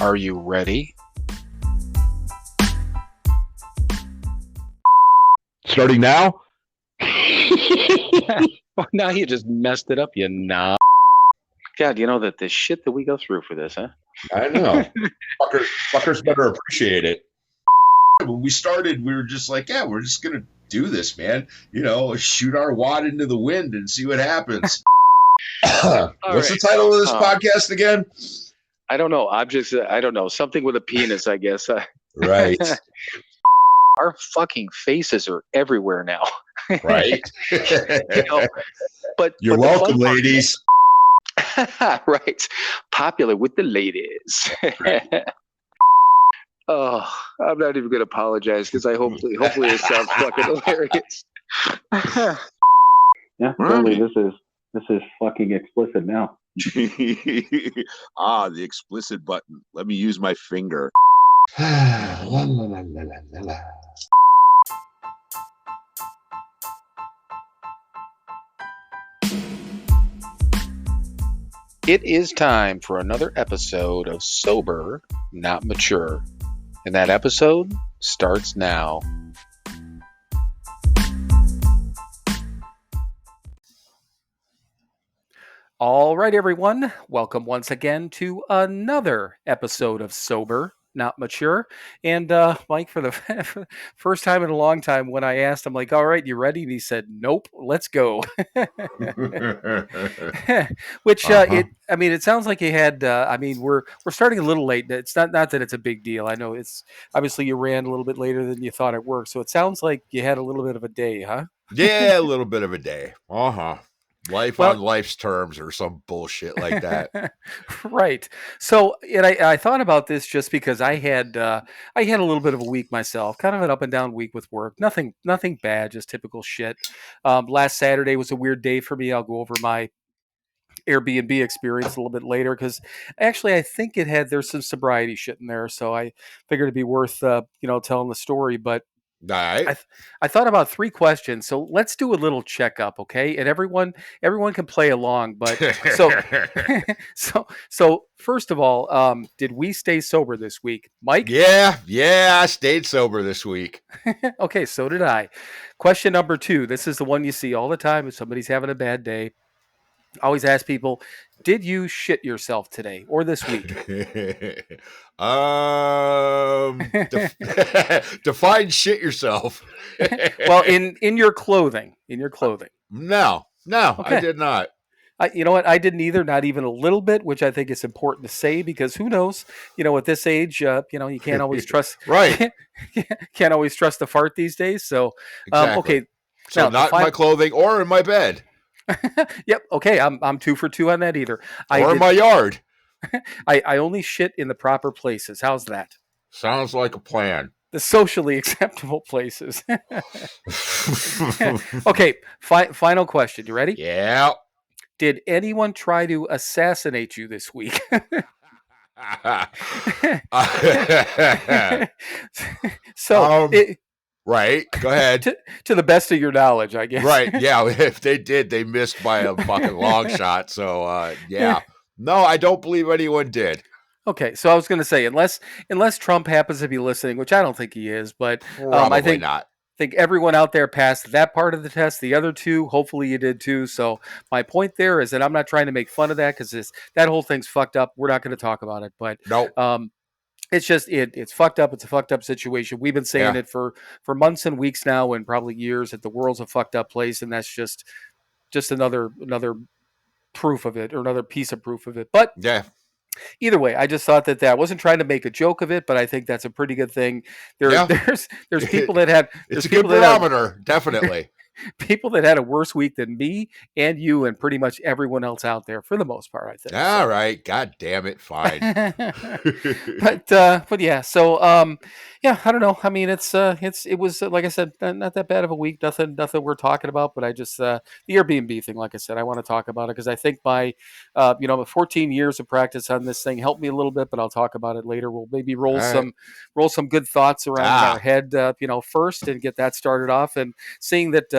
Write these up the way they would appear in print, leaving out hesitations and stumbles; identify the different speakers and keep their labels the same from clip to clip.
Speaker 1: Are you ready?
Speaker 2: Starting now?
Speaker 1: Well, now you just messed it up, you knob. God, you know that the shit that we go through for this, huh?
Speaker 2: I know. Fuckers better appreciate it. When we started, we were just like, yeah, we're just going to do this, man. You know, shoot our wad into the wind and see what happens. What's the title of this podcast again?
Speaker 1: I don't know. I don't know. Something with a penis, I guess.
Speaker 2: Right.
Speaker 1: Our fucking faces are everywhere now.
Speaker 2: Right.
Speaker 1: But
Speaker 2: You're welcome, ladies.
Speaker 1: Right. Popular with the ladies. Right. Oh, I'm not even going to apologize because hopefully it sounds fucking hilarious.
Speaker 3: Yeah, totally. This is fucking explicit now.
Speaker 4: The explicit button. Let me use my finger.
Speaker 2: La, la, la, la, la, la.
Speaker 1: It is time for another episode of Sober, Not Mature. And that episode starts now. All right, everyone. Welcome once again to another episode of Sober, Not Mature. And Mike, for the first time in a long time, when I asked him, like, all right, you ready? And he said, nope, let's go. Which, it sounds like you had, we're starting a little late. It's not that it's a big deal. I know it's, obviously you ran a little bit later than you thought at work. So it sounds like you had a little bit of a day, huh?
Speaker 4: Yeah, a little bit of a day. Life on life's terms or some bullshit like that.
Speaker 1: Right. So, and I thought about this just because I had a little bit of a week myself, kind of an up and down week with work. Nothing bad, just typical shit. Last Saturday was a weird day for me. I'll go over my Airbnb experience a little bit later because actually I think there's some sobriety shit in there. So I figured it'd be worth, telling the story. But
Speaker 4: all right.
Speaker 1: I thought about 3 questions, so let's do a little checkup, okay? And everyone can play along. But so first of all, did we stay sober this week, Mike?
Speaker 4: Yeah, I stayed sober this week.
Speaker 1: Okay, so did I. Question number 2. This is the one you see all the time if somebody's having a bad day. I always ask people, did you shit yourself today or this week?
Speaker 4: Define shit yourself.
Speaker 1: Well, in your clothing.
Speaker 4: No, okay. I did not.
Speaker 1: You know what? I didn't either, not even a little bit, which I think is important to say because who knows? At this age, you can't always trust.
Speaker 4: Right.
Speaker 1: Can't always trust a fart these days. So,
Speaker 4: exactly.
Speaker 1: Okay.
Speaker 4: So now, not in my clothing or in my bed.
Speaker 1: Yep. Okay. I'm 2 for 2 on that either.
Speaker 4: Or in my yard.
Speaker 1: I only shit in the proper places. How's that?
Speaker 4: Sounds like a plan.
Speaker 1: The socially acceptable places. Okay. Final question. You ready?
Speaker 4: Yeah.
Speaker 1: Did anyone try to assassinate you this week?
Speaker 4: Right. Go ahead.
Speaker 1: To the best of your knowledge, I guess.
Speaker 4: Right. Yeah. If they did, they missed by a fucking long shot. So, yeah. No, I don't believe anyone did.
Speaker 1: Okay. So I was going to say, unless Trump happens to be listening, which I don't think he is, but
Speaker 4: I think not.
Speaker 1: I think everyone out there passed that part of the test. The other 2, hopefully you did too. So my point there is that I'm not trying to make fun of that because that whole thing's fucked up. We're not going to talk about it, but
Speaker 4: nope.
Speaker 1: It's just it's fucked up. It's a fucked up situation. We've been saying it for months and weeks now, and probably years, that the world's a fucked up place, and that's just another proof of it, or another piece of proof of it. But
Speaker 4: yeah.
Speaker 1: Either way, I just thought that I wasn't trying to make a joke of it, but I think that's a pretty good thing. There's people that had
Speaker 4: it's a good barometer, definitely.
Speaker 1: People that had a worse week than me and you and pretty much everyone else out there, for the most part, I think.
Speaker 4: All right, God damn it, fine.
Speaker 1: but yeah, so yeah, I don't know. I mean, it was like I said, not that bad of a week. Nothing we're talking about. But I just the Airbnb thing, like I said, I want to talk about it because I think my 14 years of practice on this thing helped me a little bit. But I'll talk about it later. We'll maybe roll some good thoughts around in our head, first, and get that started off. And seeing that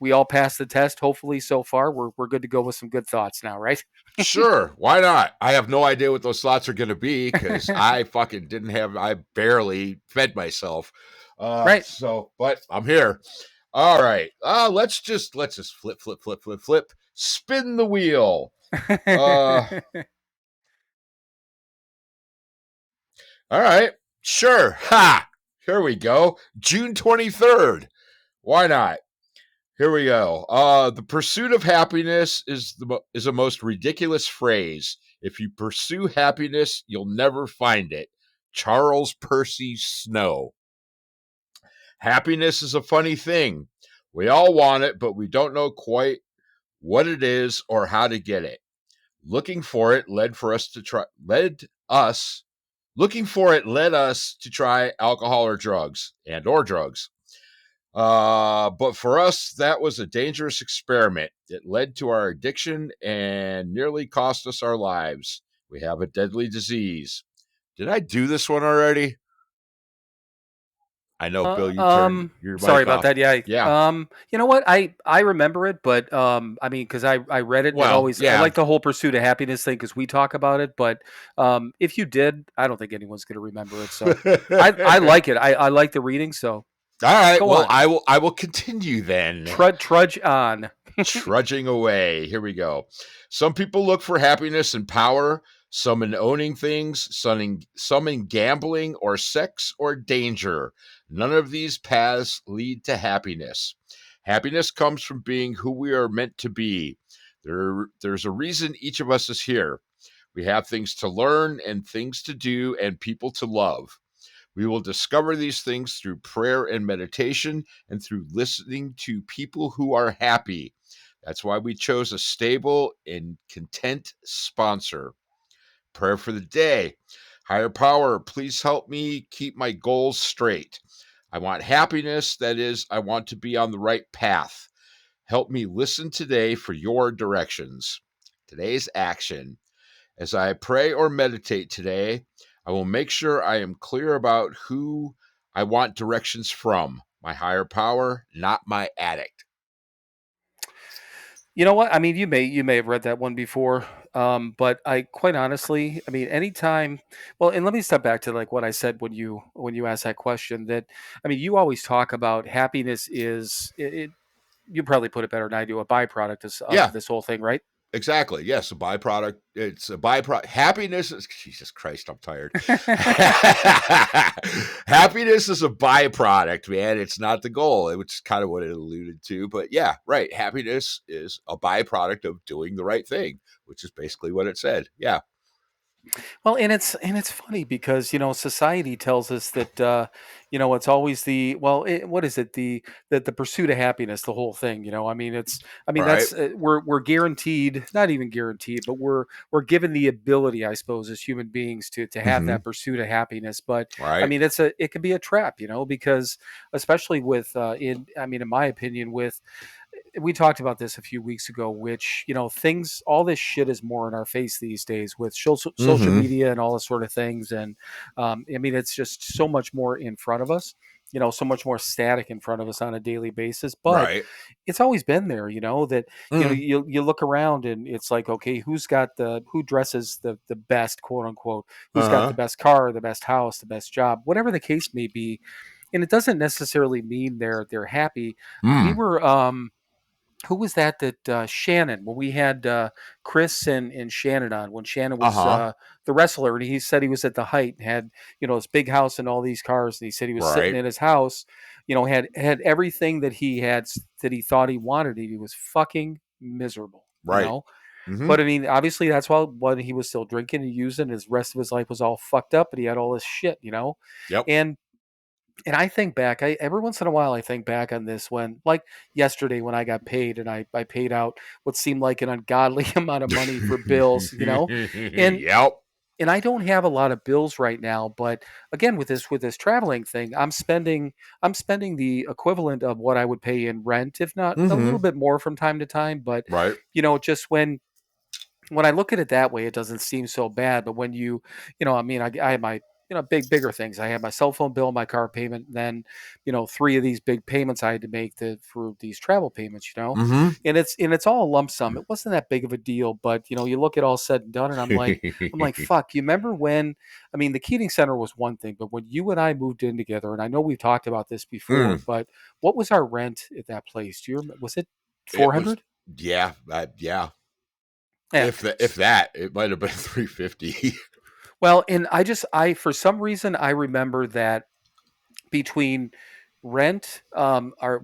Speaker 1: we all passed the test. Hopefully, so far we're good to go with some good thoughts now, right?
Speaker 4: Sure, why not? I have no idea what those thoughts are going to be because I fucking didn't have. I barely fed myself.
Speaker 1: Right.
Speaker 4: But I'm here. All right. Let's just flip, spin the wheel. Uh, all right. Sure. Ha. Here we go. June 23rd. Why not? Here we go. The pursuit of happiness is a most ridiculous phrase. If you pursue happiness, you'll never find it. Charles Percy Snow. Happiness is a funny thing. We all want it, but we don't know quite what it is or how to get it. Looking for it led us to try alcohol or drugs. But for us, that was a dangerous experiment. It led to our addiction and nearly cost us our lives. We have a deadly disease. Did I do this one already? I know, Bill, you turned your
Speaker 1: Sorry
Speaker 4: mic
Speaker 1: about
Speaker 4: off.
Speaker 1: that. Yeah.
Speaker 4: Yeah.
Speaker 1: You know what? I remember it, but I mean, because I read it. And it
Speaker 4: Well,
Speaker 1: always I
Speaker 4: yeah.
Speaker 1: like the whole pursuit of happiness thing because we talk about it. But if you did, I don't think anyone's going to remember it. So I like it. I like the reading. So
Speaker 4: All right.
Speaker 1: go
Speaker 4: Well,
Speaker 1: on.
Speaker 4: I will continue then.
Speaker 1: Trudge on.
Speaker 4: Trudging away. Here we go. Some people look for happiness and power, some in owning things, some in gambling or sex or danger. None of these paths lead to happiness. Happiness comes from being who we are meant to be. There's a reason each of us is here. We have things to learn and things to do and people to love. We will discover these things through prayer and meditation and through listening to people who are happy. That's why we chose a stable and content sponsor. Prayer for the day. Higher power, please help me keep my goals straight. I want happiness. That is, I want to be on the right path. Help me listen today for your directions. Today's action. As I pray or meditate today, I will make sure I am clear about who I want directions from. My higher power, not my addict.
Speaker 1: You know what? I mean, you may have read that one before, but I quite honestly, I mean, anytime. Well, and let me step back to like what I said when you asked that question. That I mean, you always talk about happiness is it. You probably put it better than I do. A byproduct of
Speaker 4: Yeah,
Speaker 1: this whole thing, right?
Speaker 4: exactly. Yes, a byproduct. It's a byproduct. Happiness is, Jesus Christ, I'm tired. Happiness is a byproduct, man. It's not the goal, which is kind of what it alluded to. But yeah, right. Happiness is a byproduct of doing the right thing, which is basically what it said. Yeah.
Speaker 1: Well, and it's funny because society tells us that it's always what is it the pursuit of happiness, the whole thing. I mean
Speaker 4: Right.
Speaker 1: that's we're guaranteed, not even guaranteed, but we're given the ability, I suppose, as human beings to have
Speaker 4: Mm-hmm.
Speaker 1: that pursuit of happiness. But I
Speaker 4: Right.
Speaker 1: mean it can be a trap, because especially with in my opinion with we talked about this a few weeks ago, which, things, all this shit is more in our face these days with social
Speaker 4: Mm-hmm.
Speaker 1: media and all this sort of things. And I mean, it's just so much more in front of us, so much more static in front of us on a daily basis. But
Speaker 4: Right.
Speaker 1: it's always been there, that,
Speaker 4: Mm-hmm.
Speaker 1: you look around and it's like, okay, who dresses the best, quote unquote, who's got the
Speaker 4: Uh-huh.
Speaker 1: best car, the best house, the best job, whatever the case may be. And it doesn't necessarily mean they're happy. We
Speaker 4: Mm.
Speaker 1: were, who was that Shannon, when we had Chris and Shannon on, when Shannon was
Speaker 4: Uh-huh.
Speaker 1: the wrestler, and he said he was at the height and had this big house and all these cars, and he said he was sitting
Speaker 4: Right.
Speaker 1: in his house, had everything that he had that he thought he wanted, and he was fucking miserable,
Speaker 4: Right. Mm-hmm.
Speaker 1: but I mean, obviously that's why when he was still drinking and using, his rest of his life was all fucked up, and he had all this shit.
Speaker 4: Yep.
Speaker 1: And I think back, every once in a while, I think back on this when, like yesterday, when I got paid and I paid out what seemed like an ungodly amount of money for bills. And
Speaker 4: Yep.
Speaker 1: and I don't have a lot of bills right now, but again, with this traveling thing, I'm spending the equivalent of what I would pay in rent, if not a little
Speaker 4: Mm-hmm.
Speaker 1: bit more from time to time. But
Speaker 4: Right.
Speaker 1: just when I look at it that way, it doesn't seem so bad. But when I mean, I have my bigger things. I had my cell phone bill, my car payment, and then, 3 of these big payments I had to make for these travel payments,
Speaker 4: Mm-hmm.
Speaker 1: and it's all a lump sum. It wasn't that big of a deal, but you look at all said and done, and I'm like, fuck. You remember when? I mean, the Keating Center was one thing, but when you and I moved in together, and I know we've talked about this before,
Speaker 4: Mm.
Speaker 1: but what was our rent at that place? Do you remember? Was it
Speaker 4: It was
Speaker 1: 400?
Speaker 4: yeah, yeah.
Speaker 1: Yeah.
Speaker 4: If that, it might have been 350.
Speaker 1: Well, and for some reason I remember that between rent,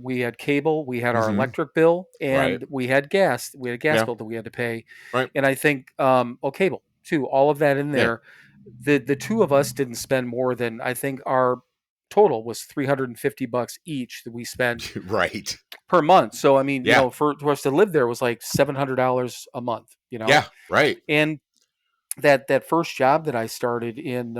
Speaker 1: we had cable, we had our
Speaker 4: Mm-hmm.
Speaker 1: electric bill,
Speaker 4: Right.
Speaker 1: and we had gas. We had a gas
Speaker 4: Yeah.
Speaker 1: bill that we had to pay,
Speaker 4: Right.
Speaker 1: and I think cable too. All of that in
Speaker 4: Yeah.
Speaker 1: there. The two of us didn't spend more than, I think our total was $350 each that we spent
Speaker 4: Right.
Speaker 1: per month. So I mean,
Speaker 4: Yeah.
Speaker 1: for us to live there was like $700 a month.
Speaker 4: Yeah. Right.
Speaker 1: And that first job that I started in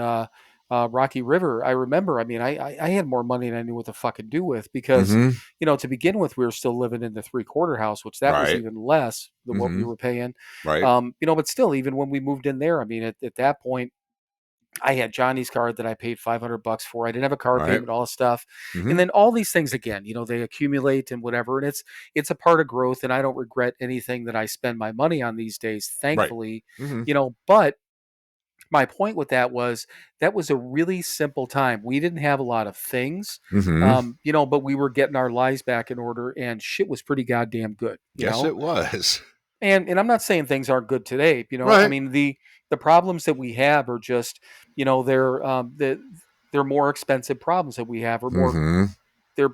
Speaker 1: Rocky River, I remember. I mean, I had more money than I knew what the fuck to do with, because
Speaker 4: Mm-hmm.
Speaker 1: to begin with, we were still living in the 3-quarter house, which that was
Speaker 4: Right.
Speaker 1: even less than what we
Speaker 4: Mm-hmm.
Speaker 1: were paying.
Speaker 4: Right.
Speaker 1: But still, even when we moved in there, I mean, at that point, I had Johnny's card that I paid $500 for. I didn't have a car
Speaker 4: Right.
Speaker 1: payment, all this stuff, and
Speaker 4: Mm-hmm.
Speaker 1: then all these things again. They accumulate and whatever, and it's a part of growth. And I don't regret anything that I spend my money on these days,
Speaker 4: Right.
Speaker 1: thankfully.
Speaker 4: Mm-hmm.
Speaker 1: But my point with that was that was a really simple time. We didn't have a lot of things,
Speaker 4: Mm-hmm.
Speaker 1: but we were getting our lives back in order, and shit was pretty goddamn good.
Speaker 4: Yes, it was.
Speaker 1: And I'm not saying things aren't good today. I
Speaker 4: Right.
Speaker 1: mean, the problems that we have are just, they're more expensive problems that we have, or more.
Speaker 4: Mm-hmm.
Speaker 1: They're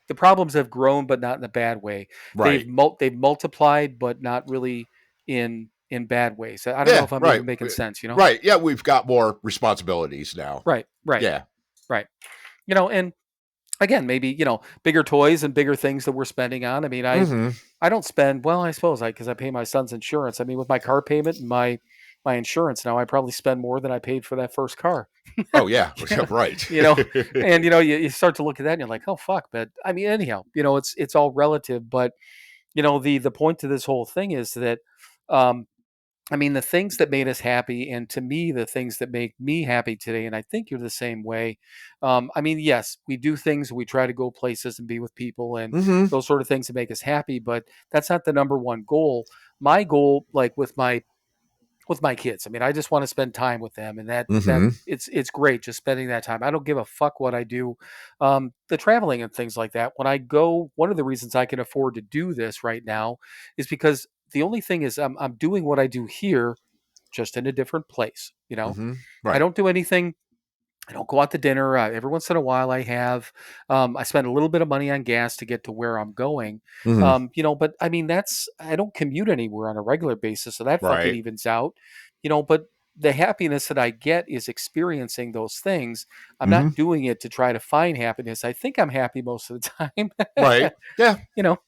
Speaker 1: The problems have grown, but not in a bad way.
Speaker 4: Right.
Speaker 1: They've multiplied, but not really in bad ways. I don't know
Speaker 4: Yeah.
Speaker 1: if I'm
Speaker 4: Right.
Speaker 1: even making sense.
Speaker 4: Right. Yeah. We've got more responsibilities now.
Speaker 1: Right, right,
Speaker 4: Yeah.
Speaker 1: right. And again, maybe, bigger toys and bigger things that we're spending on. I mean,
Speaker 4: Mm-hmm.
Speaker 1: I don't spend, well, I suppose because I pay my son's insurance. I mean, with my car payment and my insurance now, I probably spend more than I paid for that first car.
Speaker 4: Oh yeah.
Speaker 1: Yeah.
Speaker 4: Right.
Speaker 1: you know, and you start to look at that and you're like, oh fuck. But I mean, anyhow, it's all relative. But the point to this whole thing is that, um, I mean, the things that made us happy, and to me, the things that make me happy today, and I think you're the same way. I mean, yes, we do things, we try to go places and be with people, and
Speaker 4: Mm-hmm.
Speaker 1: those sort of things that make us happy, but that's not the number one goal. My goal, like with my kids, I mean, I just want to spend time with them, and that
Speaker 4: Mm-hmm.
Speaker 1: it's great just spending that time. I don't give a fuck what I do. The traveling and things like that. When I go, one of the reasons I can afford to do this right now is because the only thing is I'm doing what I do here, just in a different place.
Speaker 4: Mm-hmm.
Speaker 1: I
Speaker 4: Right.
Speaker 1: don't do anything. I don't go out to dinner. Every once in a while, I have. I spend a little bit of money on gas to get to where I'm going.
Speaker 4: Mm-hmm.
Speaker 1: But I mean, I don't commute anywhere on a regular basis, so that fucking
Speaker 4: Right.
Speaker 1: evens out. But the happiness that I get is experiencing those things. I'm
Speaker 4: Mm-hmm.
Speaker 1: not doing it to try to find happiness. I think I'm happy most of the time.
Speaker 4: Right. Yeah.
Speaker 1: you know,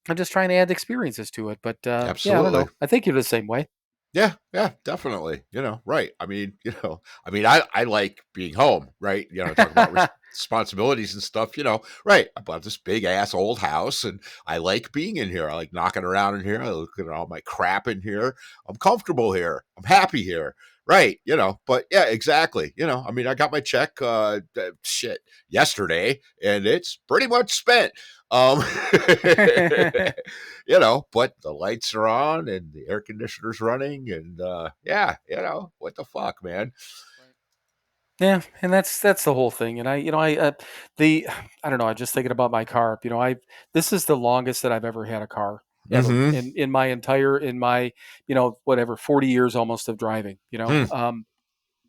Speaker 1: I'm just trying to add experiences to it. But yeah, I don't
Speaker 4: Absolutely.
Speaker 1: know. I think you're the same way.
Speaker 4: Yeah, yeah, definitely. Right. I like being home, right? Talk about responsibilities and stuff, right. I bought this big ass old house and I like being in here. I like knocking around in here. I look at all my crap in here. I'm comfortable here. I'm happy here. Right. But yeah, exactly. I got my check, shit, yesterday and it's pretty much spent. Um, but the lights are on and the air conditioner's running, and yeah, what the fuck, man?
Speaker 1: Yeah, and that's the whole thing. And the I don't know. I'm just thinking about my car. I This is the longest that I've ever had a car ever
Speaker 4: Mm-hmm.
Speaker 1: in my whatever 40 years almost of driving.
Speaker 4: Hmm.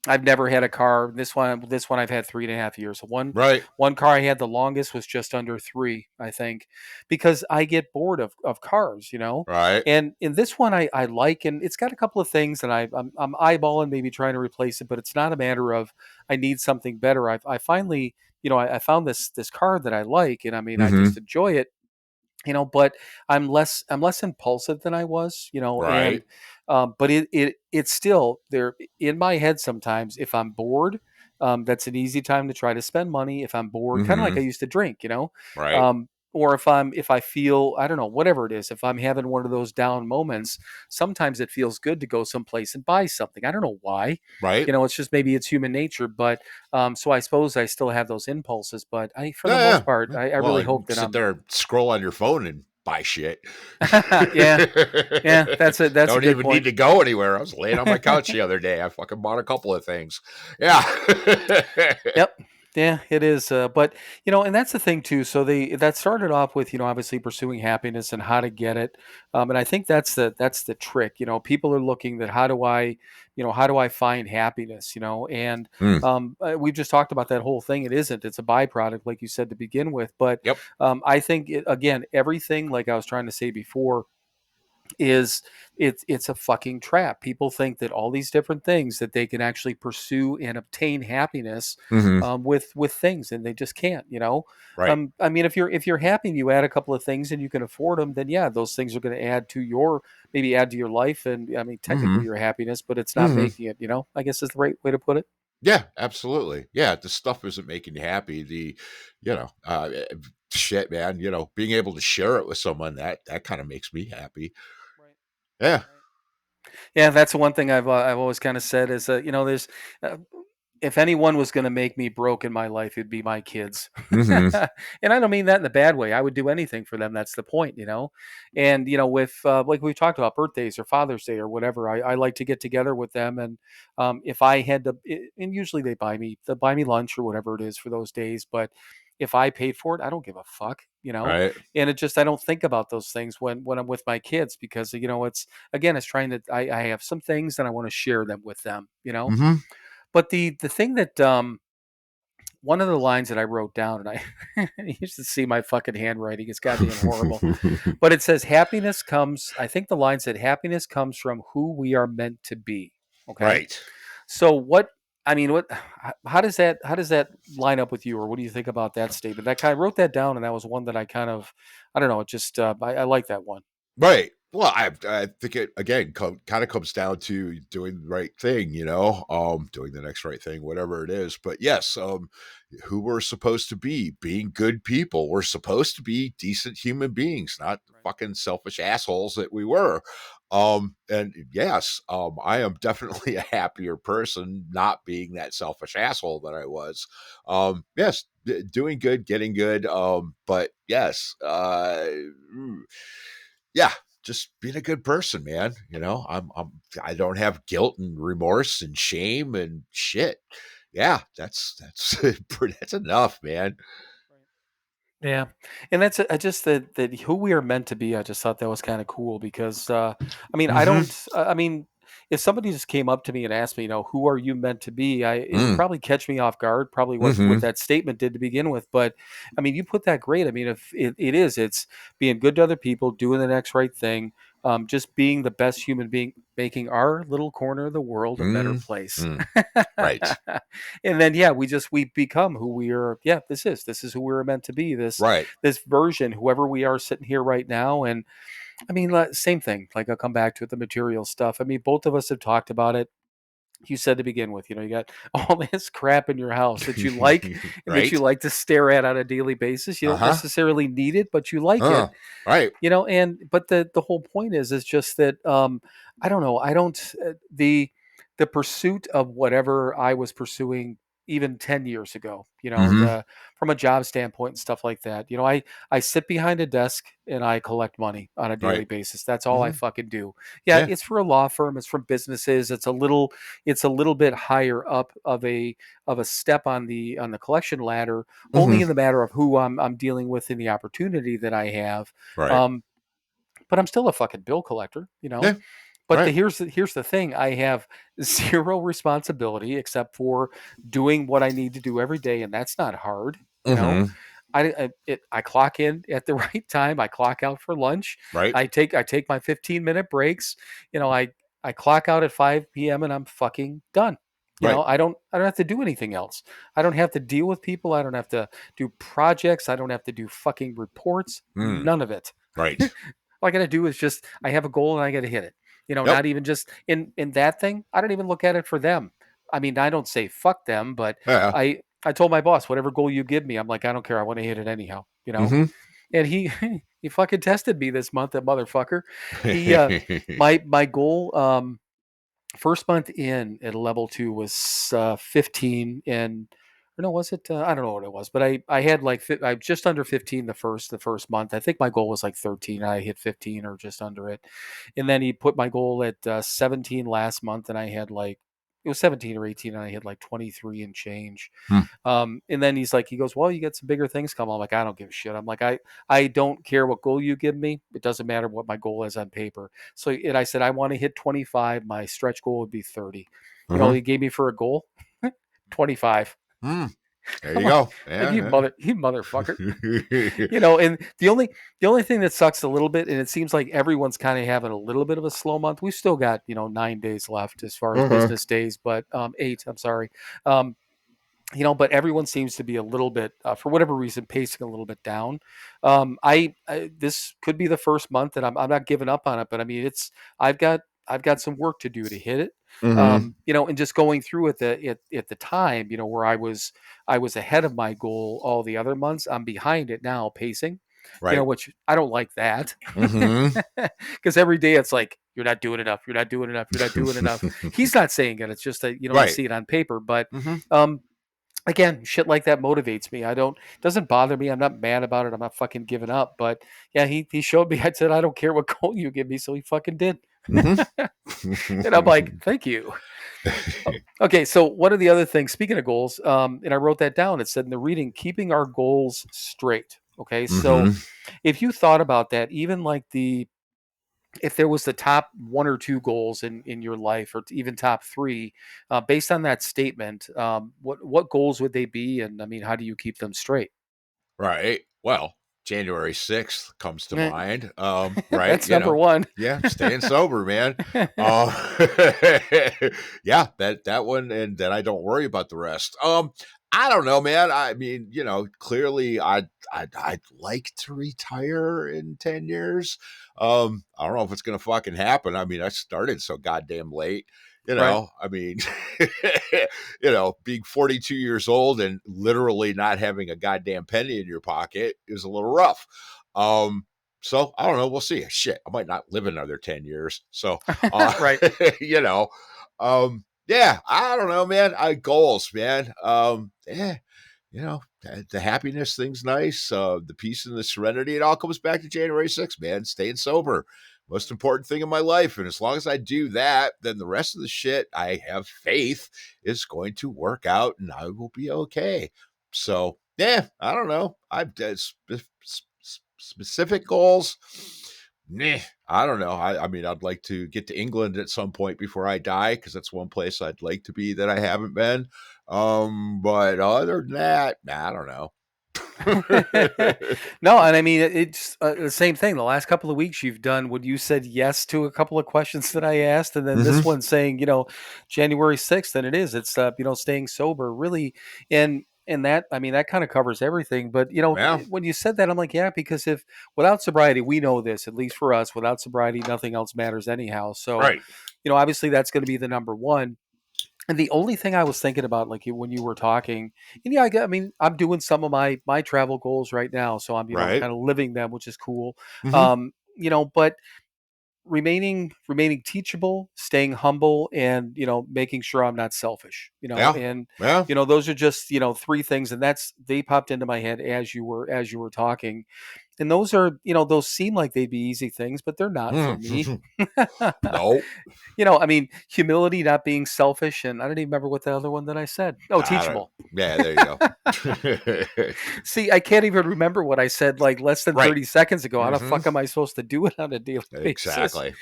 Speaker 1: I've never had a car. This one I've had 3.5 years.
Speaker 4: Right.
Speaker 1: One car I had the longest was just under 3, I think, because I get bored of cars.
Speaker 4: Right.
Speaker 1: And in this one I like, and it's got a couple of things, and I'm eyeballing maybe trying to replace it, but it's not a matter of I need something better. I finally, I found this car that I like, and I mean I
Speaker 4: Mm-hmm.
Speaker 1: just enjoy it. But I'm less impulsive than I was.
Speaker 4: Right.
Speaker 1: And but it's still there in my head sometimes. If I'm bored, that's an easy time to try to spend money. If I'm bored, kind of like
Speaker 4: Mm-hmm.
Speaker 1: I used to drink.
Speaker 4: Right.
Speaker 1: um or if I feel, I don't know, whatever it is, if I'm having one of those down moments, sometimes it feels good to go someplace and buy something. I don't know why.
Speaker 4: Right?
Speaker 1: It's just maybe it's human nature, but so I suppose I still have those impulses, but for the most
Speaker 4: Yeah,
Speaker 1: part,
Speaker 4: yeah.
Speaker 1: I
Speaker 4: Well,
Speaker 1: really
Speaker 4: you can
Speaker 1: hope that
Speaker 4: sit
Speaker 1: I'm.
Speaker 4: there and scroll on your phone and buy shit.
Speaker 1: Yeah, yeah, that's a
Speaker 4: Don't
Speaker 1: good
Speaker 4: even need
Speaker 1: point.
Speaker 4: to go anywhere. I was laying on my couch the other day. I fucking bought a couple of things. Yeah.
Speaker 1: Yep. Yeah, it is. But and that's the thing too. So that started off with obviously pursuing happiness and how to get it. And I think that's the trick. People are looking that how do I find happiness? And
Speaker 4: Mm,
Speaker 1: we've just talked about that whole thing. It isn't. It's a byproduct, like you said to begin with. But
Speaker 4: yep.
Speaker 1: I think again, everything like I was trying to say before is it's a fucking trap. People think that all these different things that they can actually pursue and obtain happiness
Speaker 4: Hmm.
Speaker 1: with things, and they just can't.
Speaker 4: Right.
Speaker 1: I mean, if you're happy and you add a couple of things and you can afford them, then yeah, those things are going to add to your life, and I mean, technically
Speaker 4: Hmm.
Speaker 1: your happiness, but it's not
Speaker 4: Hmm.
Speaker 1: making it. I guess is the right way to put it.
Speaker 4: Yeah, absolutely. Yeah, the stuff isn't making you happy. You know, uh, eh, shit, man. Being able to share it with someone that kind of makes me happy.
Speaker 1: Right.
Speaker 4: Yeah.
Speaker 1: Right. Yeah, that's the one thing I've always kind of said is there's uh, if anyone was going to make me broke in my life, it'd be my kids.
Speaker 4: Hmm.
Speaker 1: And I don't mean that in a bad way. I would do anything for them. That's the point. And with like we talked about birthdays or Father's Day or whatever, I like to get together with them. And if I had to, and usually they buy me lunch or whatever it is for those days. But if I paid for it, I don't give a fuck.
Speaker 4: Right.
Speaker 1: And it just I don't think about those things when I'm with my kids because it's again it's trying to I have some things that I want to share them with them.
Speaker 4: Hmm.
Speaker 1: But the thing that one of the lines that I wrote down, and you should see my fucking handwriting. It's goddamn horrible. But it says happiness comes. I think the line said happiness comes from who we are meant to be. Okay.
Speaker 4: Right.
Speaker 1: So what? I mean, what? How does that line up with you, or what do you think about that statement? That kind I wrote that down, and that was one that I kind of, I don't know. It just I like that one.
Speaker 4: Right. Well, I think it again kind of comes down to doing the right thing, doing the next right thing, whatever it is. But yes, who we're supposed to be, being good people. We're supposed to be decent human beings, not the
Speaker 1: Right.
Speaker 4: fucking selfish assholes that we were. And yes, I am definitely a happier person not being that selfish asshole that I was. Yes, doing good, getting good. But yes, yeah, just being a good person, man. I don't have guilt and remorse and shame and shit. Yeah, that's that's enough, man.
Speaker 1: Yeah, and that's just that who we are meant to be. I just thought that was kind of cool because I mean I
Speaker 4: Mm-hmm.
Speaker 1: don't. I mean, if somebody just came up to me and asked me, who are you meant to be? It would
Speaker 4: Mm.
Speaker 1: probably catch me off guard. Probably what
Speaker 4: Mm-hmm.
Speaker 1: that statement did to begin with. But I mean, you put that great. I mean, if it's being good to other people, doing the next right thing, just being the best human being, making our little corner of the world a better
Speaker 4: Mm.
Speaker 1: place.
Speaker 4: Mm. Right.
Speaker 1: And then yeah, we become who we are. Yeah, this is who we're meant to be. this
Speaker 4: Right.
Speaker 1: this version, whoever we are sitting here right now. And I mean, same thing, like I'll come back to it, the material stuff. I mean, both of us have talked about it. You said to begin with, you got all this crap in your house that you like and that you
Speaker 4: Right.
Speaker 1: like to stare at on a daily basis. You don't
Speaker 4: Uh-huh.
Speaker 1: necessarily need it, but you like it.
Speaker 4: Right.
Speaker 1: And but the whole point is just that I don't know, I don't the pursuit of whatever I was pursuing even 10 years ago,
Speaker 4: Mm-hmm.
Speaker 1: the from a job standpoint and stuff like that. I sit behind a desk and I collect money on a daily
Speaker 4: Right.
Speaker 1: basis. That's all I
Speaker 4: Mm-hmm.
Speaker 1: fucking do. Yeah,
Speaker 4: Yeah.
Speaker 1: it's for a law firm, it's from businesses. It's a little bit higher up of a step on the collection ladder, only
Speaker 4: Mm-hmm.
Speaker 1: in the matter of who I'm dealing with and the opportunity that I have.
Speaker 4: Right.
Speaker 1: Um, but I'm still a fucking bill collector.
Speaker 4: Yeah.
Speaker 1: But
Speaker 4: Right.
Speaker 1: here's the thing: I have zero responsibility except for doing what I need to do every day, and that's not hard. You know,
Speaker 4: Mm-hmm.
Speaker 1: I clock in at the right time. I clock out for lunch.
Speaker 4: Right.
Speaker 1: I take my 15-minute breaks. I clock out at 5 p.m. and I'm fucking done.
Speaker 4: Right.
Speaker 1: I don't have to do anything else. I don't have to deal with people. I don't have to do projects. I don't have to do fucking reports.
Speaker 4: Mm.
Speaker 1: None of it.
Speaker 4: Right.
Speaker 1: All I got to do is just I have a goal and I got to hit it.
Speaker 4: Yep.
Speaker 1: Not even just in that thing. I don't even look at it for them. I mean, I don't say fuck them, but
Speaker 4: Yeah.
Speaker 1: I told my boss whatever goal you give me, I'm like I don't care. I want to hit it anyhow.
Speaker 4: Mm-hmm.
Speaker 1: and he he fucking tested me this month, that motherfucker. He my goal first month in at level 2 was 15, and or no, was it I don't know what it was, but I had like I just under 15 the first month. I think my goal was like 13. I hit 15 or just under it. And then he put my goal at 17 last month, and I had like it was 17 or 18, and I had like 23 and change.
Speaker 4: Hmm.
Speaker 1: And then he goes, well, you got some bigger things coming. I'm like, I don't give a shit. I'm like, I don't care what goal you give me. It doesn't matter what my goal is on paper. So, and I said, I want to hit 25. My stretch goal would be 30. You know,
Speaker 4: Uh-huh.
Speaker 1: he gave me for a goal 25.
Speaker 4: Hmm. There
Speaker 1: I'm
Speaker 4: you go.
Speaker 1: like,
Speaker 4: Yeah.
Speaker 1: you motherfucker.
Speaker 4: Yeah.
Speaker 1: You know, and the only thing that sucks a little bit, and it seems like everyone's kind of having a little bit of a slow month. We've still got 9 days left as far as
Speaker 4: Uh-huh.
Speaker 1: business days, but 8. I'm sorry. Um, but everyone seems to be a little bit, for whatever reason, pacing a little bit down. I this could be the first month that I'm not giving up on it, but I mean, I've got I've got some work to do to hit it.
Speaker 4: Mm-hmm.
Speaker 1: And just going through at the time, where I was ahead of my goal all the other months. I'm behind it now, pacing.
Speaker 4: Right.
Speaker 1: Which I don't like that,
Speaker 4: Mm-hmm.
Speaker 1: because every day it's like you're not doing enough, you're not doing enough, you're not doing enough. He's not saying it; it's just that you
Speaker 4: Right.
Speaker 1: see it on paper, but.
Speaker 4: Mm-hmm.
Speaker 1: Um, Again, shit like that motivates me. Doesn't bother me. I'm not mad about it. I'm not fucking giving up. But yeah, he showed me. I said, I don't care what goal you give me. So he fucking did. And I'm like,
Speaker 4: Mm-hmm.
Speaker 1: thank you. Okay. So one of the other things, speaking of goals, and I wrote that down. It said in the reading, keeping our goals straight. Okay. So
Speaker 4: Mm-hmm.
Speaker 1: if you thought about that, even like if there was the top one or two goals in your life, or even top three, based on that statement, what goals would they be? And I mean, how do you keep them straight?
Speaker 4: Right. Well, January 6th comes to
Speaker 1: Eh,
Speaker 4: mind. Right.
Speaker 1: that's number one.
Speaker 4: Yeah, staying sober, man. Uh, yeah, that one, and then I don't worry about the rest. I don't know, man. I mean, clearly I'd like to retire in 10 years. I don't know if it's gonna fucking happen. I mean, I started so goddamn late.
Speaker 1: Right.
Speaker 4: I mean, being 42 years old and literally not having a goddamn penny in your pocket is a little rough. So I don't know. We'll see. Shit, I might not live another 10 years. So,
Speaker 1: Right.
Speaker 4: you know, yeah, I don't know, man. Goals, man. Yeah, the happiness thing's nice. The peace and the serenity, it all comes back to January 6th, man. Staying sober. Most important thing in my life. And as long as I do that, then the rest of the shit, I have faith, is going to work out and I will be okay. So, yeah, I don't know. Specific goals. Nah, I don't know. I mean, I'd like to get to England at some point before I die, because that's one place I'd like to be that I haven't been. But other than that, I don't know.
Speaker 1: No, and I mean it's the same thing. The last couple of weeks, you've done when you said yes to a couple of questions that I asked, and then
Speaker 4: Hmm.
Speaker 1: this one saying, January 6th, and it is. It's staying sober, really, and that, I mean, that kind of covers everything. But
Speaker 4: Yeah.
Speaker 1: when you said that, I'm like, yeah, because if without sobriety, we know this, at least for us, without sobriety, nothing else matters anyhow. So,
Speaker 4: Right.
Speaker 1: obviously, that's going to be the number one. And the only thing I was thinking about, like when you were talking, and yeah, I mean, I'm doing some of my travel goals right now, so I'm
Speaker 4: Right.
Speaker 1: kind of living them, which is cool.
Speaker 4: Hmm.
Speaker 1: But remaining teachable, staying humble, and making sure I'm not selfish.
Speaker 4: Yeah.
Speaker 1: And
Speaker 4: Yeah.
Speaker 1: those are just three things, and they popped into my head as you were talking, and those seem like they'd be easy things, but they're not for me.
Speaker 4: No.
Speaker 1: I mean, humility, not being selfish, and I don't even remember what the other one that I said. Oh,
Speaker 4: I don't.
Speaker 1: teachable.
Speaker 4: Yeah. There you go.
Speaker 1: See, I can't even remember what I said like less than
Speaker 4: Right.
Speaker 1: 30 seconds ago. How the
Speaker 4: Hmm.
Speaker 1: fuck am I supposed to do it on a daily basis?
Speaker 4: Exactly.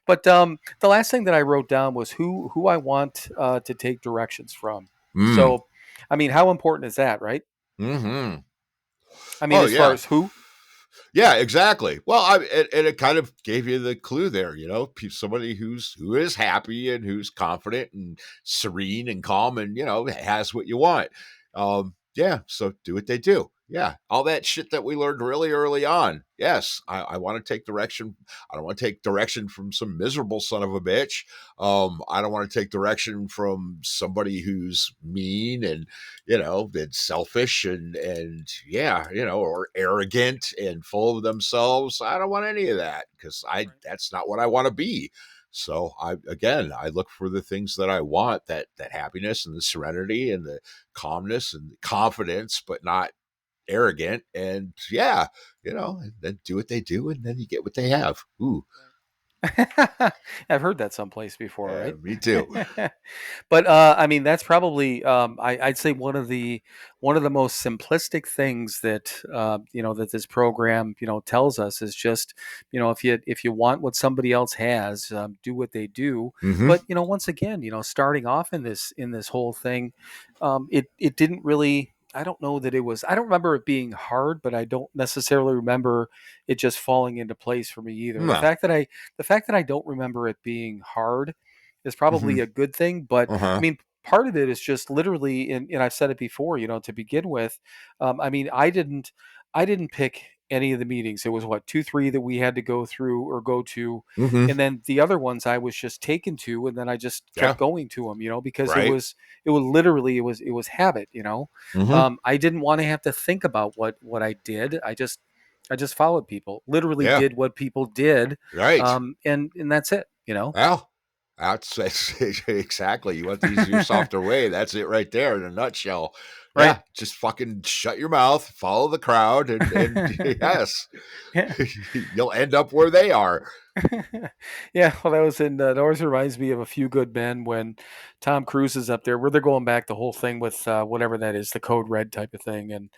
Speaker 1: But the last thing that I wrote down was who I want to take directions from.
Speaker 4: Mm.
Speaker 1: So, I mean, how important is that, right?
Speaker 4: Hmm.
Speaker 1: I mean,
Speaker 4: Oh
Speaker 1: as far
Speaker 4: yeah.
Speaker 1: as who?
Speaker 4: Yeah, exactly. Well, and it kind of gave you the clue there. Somebody who is happy and who's confident and serene and calm, and has what you want. Yeah. So do what they do. Yeah, all that shit that we learned really early on. Yes, I want to take direction. I don't want to take direction from some miserable son of a bitch. I don't want to take direction from somebody who's mean and and selfish and yeah, or arrogant and full of themselves. I don't want any of that because I
Speaker 1: Right.
Speaker 4: that's not what I want to be. So I look for the things that I want, that happiness and the serenity and the calmness and the confidence, but not arrogant. And yeah, and then do what they do, and then you get what they have. Ooh,
Speaker 1: Right. I've heard that someplace before, right?
Speaker 4: me too.
Speaker 1: But I mean, that's probably I'd say one of the most simplistic things that that this program tells us is just if you want what somebody else has, do what they do.
Speaker 4: Mm-hmm.
Speaker 1: But once again, starting off in this whole thing, it didn't really. I don't know that it was. I don't remember it being hard, but I don't necessarily remember it just falling into place for me either. The
Speaker 4: No.
Speaker 1: fact that I don't remember it being hard is
Speaker 4: Mm-hmm.
Speaker 1: probably a good thing. But I
Speaker 4: Uh-huh.
Speaker 1: mean, part of it is just literally, and I've said it before, to begin with. I mean, I didn't pick any of the meetings. It was what, 2, 3 that we had to go through or go to,
Speaker 4: Mm-hmm.
Speaker 1: and then the other ones I was just taken to, and then I just kept
Speaker 4: Yeah.
Speaker 1: going to them, because it
Speaker 4: Right.
Speaker 1: was it was literally it was habit.
Speaker 4: Mm-hmm.
Speaker 1: I didn't want to have to think about what I did. I just followed people, literally
Speaker 4: Yeah.
Speaker 1: did what people did,
Speaker 4: Right.
Speaker 1: and that's it.
Speaker 4: Well, that's exactly. You want the easier, softer way. That's it right there in a nutshell.
Speaker 1: Right.
Speaker 4: Yeah, just fucking shut your mouth, follow the crowd, and yes,
Speaker 1: Yeah.
Speaker 4: you'll end up where they are.
Speaker 1: Yeah, well, that always reminds me of A Few Good Men when Tom Cruise is up there, where they're going back the whole thing with whatever that is, the Code Red type of thing, and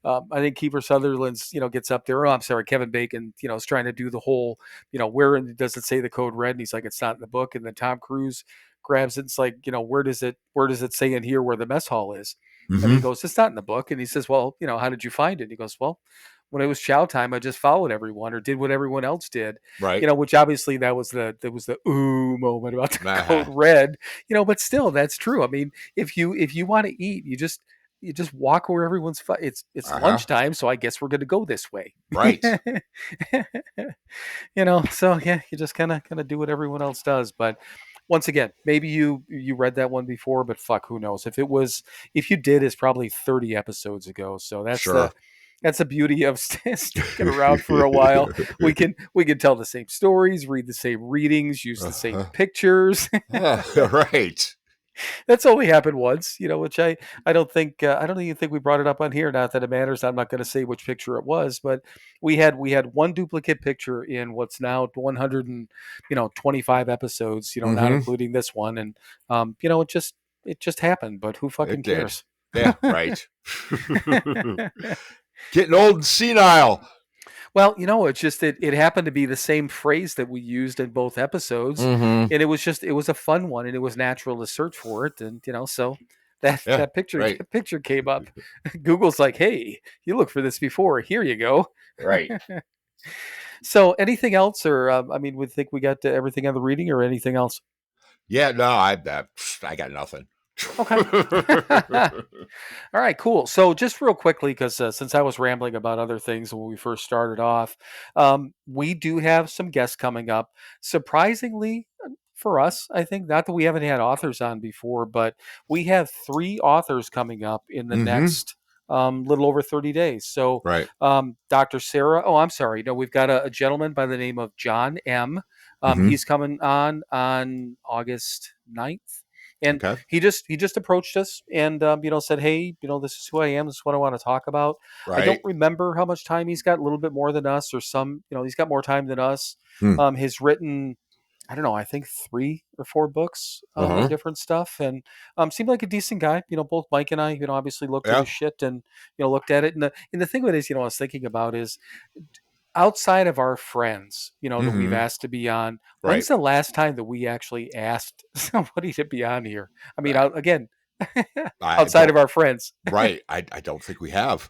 Speaker 1: I think Kiefer Sutherland's gets up there. Oh, I'm sorry, Kevin Bacon, is trying to do the whole, does it say the Code Red? And he's like, it's not in the book, and then Tom Cruise grabs it. It's like, where does it say in here where the mess hall is? And he
Speaker 4: Mm-hmm.
Speaker 1: goes, it's not in the book. And he says, well, how did you find it? And he goes, well, when it was chow time, I just followed everyone or did what everyone else did,
Speaker 4: Right.
Speaker 1: which obviously that was the ooh moment about the Code
Speaker 4: Uh-huh.
Speaker 1: Red, but still that's true. I mean, if you want to eat, you just walk where everyone's it's
Speaker 4: Uh-huh.
Speaker 1: lunchtime, so I guess we're going to go this way.
Speaker 4: Right.
Speaker 1: So yeah, you just kind of do what everyone else does. But once again, maybe you read that one before, but fuck, who knows? If you did, it's probably 30 episodes ago. So that's the
Speaker 4: Sure.
Speaker 1: that's the beauty of sticking around for a while. We can tell the same stories, read the same readings, use the same
Speaker 4: Uh-huh.
Speaker 1: pictures.
Speaker 4: Right.
Speaker 1: That's only happened once, which I don't even think we brought it up on here. Not that it matters. I'm not going to say which picture it was, but we had one duplicate picture in what's now 125 episodes, not
Speaker 4: Mm-hmm.
Speaker 1: including this one, and it just happened. But who fucking
Speaker 4: It did.
Speaker 1: cares?
Speaker 4: Yeah, right. Getting old and senile.
Speaker 1: Well, it's just it happened to be the same phrase that we used in both episodes,
Speaker 4: Mm-hmm.
Speaker 1: and it was a fun one, and it was natural to search for it, and so that
Speaker 4: Yeah,
Speaker 1: that picture
Speaker 4: right.
Speaker 1: that picture came up. Google's like, "Hey, you looked for this before. Here you go."
Speaker 4: Right.
Speaker 1: So, anything else, or I mean, we think we got everything on the reading, or anything else?
Speaker 4: Yeah, no, I got nothing.
Speaker 1: Okay. All right, cool. So, just real quickly, because since I was rambling about other things when we first started off, we do have some guests coming up. Surprisingly, for us, I think, not that we haven't had authors on before, but we have 3 authors coming up in the
Speaker 4: Mm-hmm.
Speaker 1: next little over 30 days. So,
Speaker 4: Right.
Speaker 1: Dr. Sarah, oh, I'm sorry. No, we've got a gentleman by the name of John M.
Speaker 4: Mm-hmm.
Speaker 1: He's coming on August 9th. And
Speaker 4: Okay.
Speaker 1: he just approached us and said, hey, this is who I am, this is what I want to talk about. I don't
Speaker 4: Right.
Speaker 1: remember how much time he's got, a little bit more than us, or he's got more time than us.
Speaker 4: Hmm.
Speaker 1: He's written, I don't know, I think 3 or 4 books on
Speaker 4: Uh-huh.
Speaker 1: different stuff, and seemed like a decent guy. Both Mike and I, obviously looked at
Speaker 4: Yeah.
Speaker 1: his shit and looked at it. And the thing of it is, I was thinking about is, outside of our friends, that we've
Speaker 4: Mm-hmm.
Speaker 1: asked to be on, when's
Speaker 4: Right.
Speaker 1: the last time that we actually asked somebody to be on here? I mean,
Speaker 4: I,
Speaker 1: again,
Speaker 4: I
Speaker 1: outside
Speaker 4: don't
Speaker 1: of our friends.
Speaker 4: right. I don't think we have.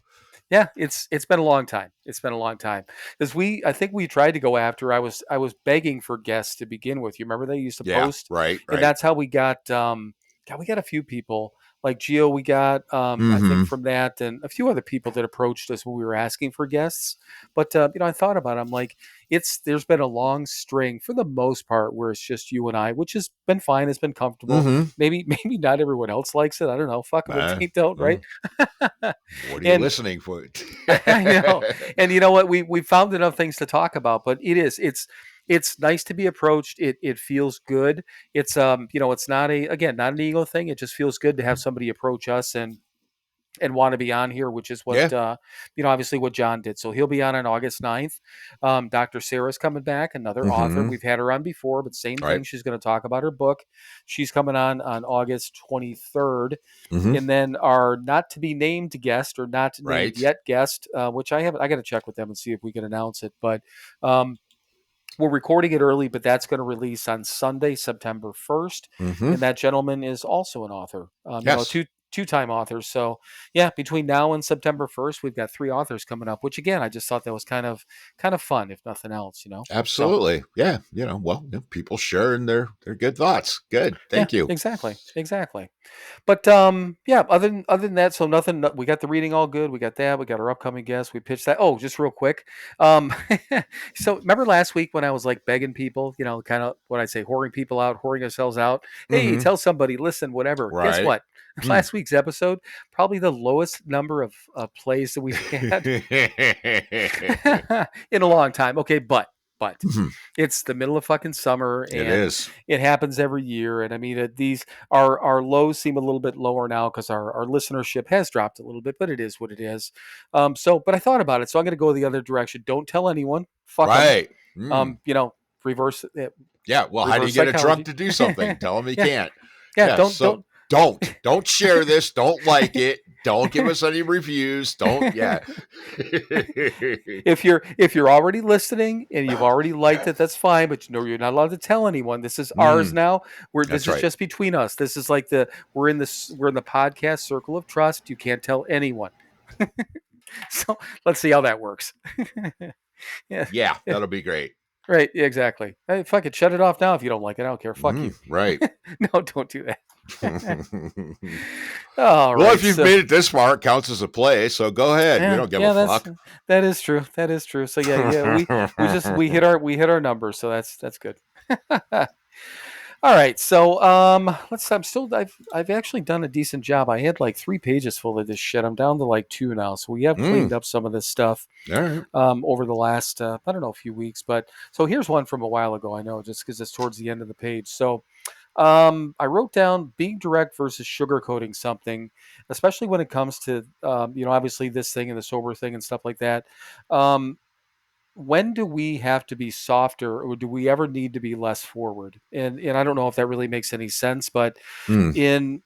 Speaker 1: Yeah, it's been a long time. It's been a long time because I think we tried to go after. I was begging for guests to begin with. You remember they used to
Speaker 4: Yeah.
Speaker 1: post,
Speaker 4: Right.
Speaker 1: and
Speaker 4: Right.
Speaker 1: that's how we got. God, we got a few people. like Geo we got, I think
Speaker 4: Mm-hmm.
Speaker 1: from that, and a few other people that approached us when we were asking for guests. But I thought about it. I'm like, there's been a long string for the most part where it's just you and I, which has been fine. It's been comfortable.
Speaker 4: Mm-hmm.
Speaker 1: Maybe maybe not everyone else likes it. I don't know. Fuck them if
Speaker 4: Uh,
Speaker 1: they don't, right?
Speaker 4: well, what are you
Speaker 1: And
Speaker 4: listening for?
Speaker 1: I know. And you know what? We found enough things to talk about, but it's nice to be approached. It feels good. It's it's not not an ego thing. It just feels good to have somebody approach us and want to be on here, which is what
Speaker 4: Yeah.
Speaker 1: obviously what John did. So he'll be on August 9th. Dr. Sarah's coming back, another author.
Speaker 4: Mm-hmm.
Speaker 1: We've had her on before, but same
Speaker 4: Right.
Speaker 1: thing. She's going to talk about her book. She's coming on August 23rd.
Speaker 4: Mm-hmm.
Speaker 1: And then our not to be named guest or not named
Speaker 4: Right.
Speaker 1: yet guest, which I haven't, I got to check with them and see if we can announce it. But um, we're recording it early, but that's going to release on Sunday, September 1st.
Speaker 4: Mm-hmm.
Speaker 1: And that gentleman is also an author,
Speaker 4: Yes.
Speaker 1: two-time authors. So yeah, between now and September 1st, we've got 3 authors coming up, which again, I just thought that was kind of fun, if nothing else. So
Speaker 4: Absolutely. Yeah. Well, people sharing their good thoughts. Good.
Speaker 1: yeah,
Speaker 4: Thank you.
Speaker 1: exactly. But yeah, other than that, so nothing. We got the reading all good. We got that. We got our upcoming guests. We pitched that. Oh, just real quick. Um, so remember last week when I was like begging people, kind of what I say, whoring people out, whoring ourselves out. Hey,
Speaker 4: Mm-hmm.
Speaker 1: tell somebody, listen, whatever. Guess
Speaker 4: Right.
Speaker 1: what?
Speaker 4: Mm.
Speaker 1: Last week's episode, probably the lowest number of plays that we've had in a long time. Okay, but
Speaker 4: Mhm.
Speaker 1: it's the middle of fucking summer
Speaker 4: It
Speaker 1: and
Speaker 4: is.
Speaker 1: it happens every year. And I mean, these our lows seem a little bit lower now because our listenership has dropped a little bit, but it is what it is. But I thought about it, so I'm going to go the other direction. Don't tell anyone. Fuck them.
Speaker 4: Right. Mm.
Speaker 1: Reverse
Speaker 4: Yeah. Well, how do you
Speaker 1: reverse
Speaker 4: get a drunk
Speaker 1: psychology.
Speaker 4: to do something? Tell him he
Speaker 1: Yeah,
Speaker 4: can't.
Speaker 1: yeah.
Speaker 4: Yeah.
Speaker 1: Don't
Speaker 4: So
Speaker 1: don't.
Speaker 4: don't share this. Don't like it. Don't give us any reviews. Don't. Yeah.
Speaker 1: If you're already listening and you've already liked it, that's fine. But you're not allowed to tell anyone. This is ours
Speaker 4: Mm,
Speaker 1: now. This
Speaker 4: that's
Speaker 1: is
Speaker 4: right.
Speaker 1: just between us. This is like we're in the podcast circle of trust. You can't tell anyone. So let's see how that works. Yeah,
Speaker 4: Yeah,
Speaker 1: yeah,
Speaker 4: that'll be great.
Speaker 1: right. Yeah, exactly. Hey, fuck it. Shut it off now if you don't like it. I don't care. Fuck you.
Speaker 4: Right.
Speaker 1: No, don't do that. All
Speaker 4: Well, if
Speaker 1: right.
Speaker 4: you've
Speaker 1: So
Speaker 4: made it this far, it counts as a play. So go ahead. We
Speaker 1: yeah,
Speaker 4: don't give a
Speaker 1: yeah.
Speaker 4: fuck.
Speaker 1: That is true. That is true. So yeah. We hit our numbers. So that's good. All right, so I've actually done a decent job. I had like 3 pages full of this shit. I'm down to like 2 now, so we have cleaned
Speaker 4: Mm,
Speaker 1: up some of this stuff
Speaker 4: all right.
Speaker 1: over the last I don't know, a few weeks. But so here's one from a while ago. I know just because it's towards the end of the page. So I wrote down being direct versus sugarcoating something, especially when it comes to obviously this thing and the sober thing and stuff like that. Um, when do we have to be softer or do we ever need to be less forward? And I don't know if that really makes any sense, but
Speaker 4: Mm,
Speaker 1: in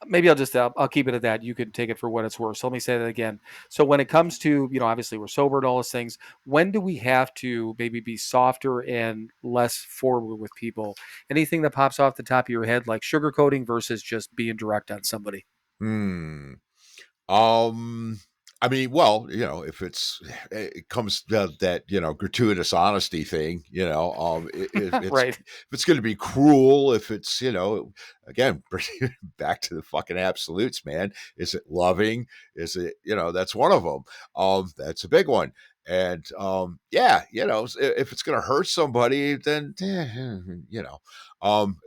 Speaker 1: maybe I'll keep it at that. You can take it for what it's worth. So let me say that again. So when it comes to, obviously we're sober and all those things, when do we have to maybe be softer and less forward with people? Anything that pops off the top of your head, like sugarcoating versus just being direct on somebody?
Speaker 4: hmm. Um, I mean, well, if it comes to that, gratuitous honesty thing,
Speaker 1: Right.
Speaker 4: if it's going to be cruel, if it's, again, back to the fucking absolutes, man. Is it loving? Is it, that's one of them. That's a big one. And yeah, if it's going to hurt somebody, then,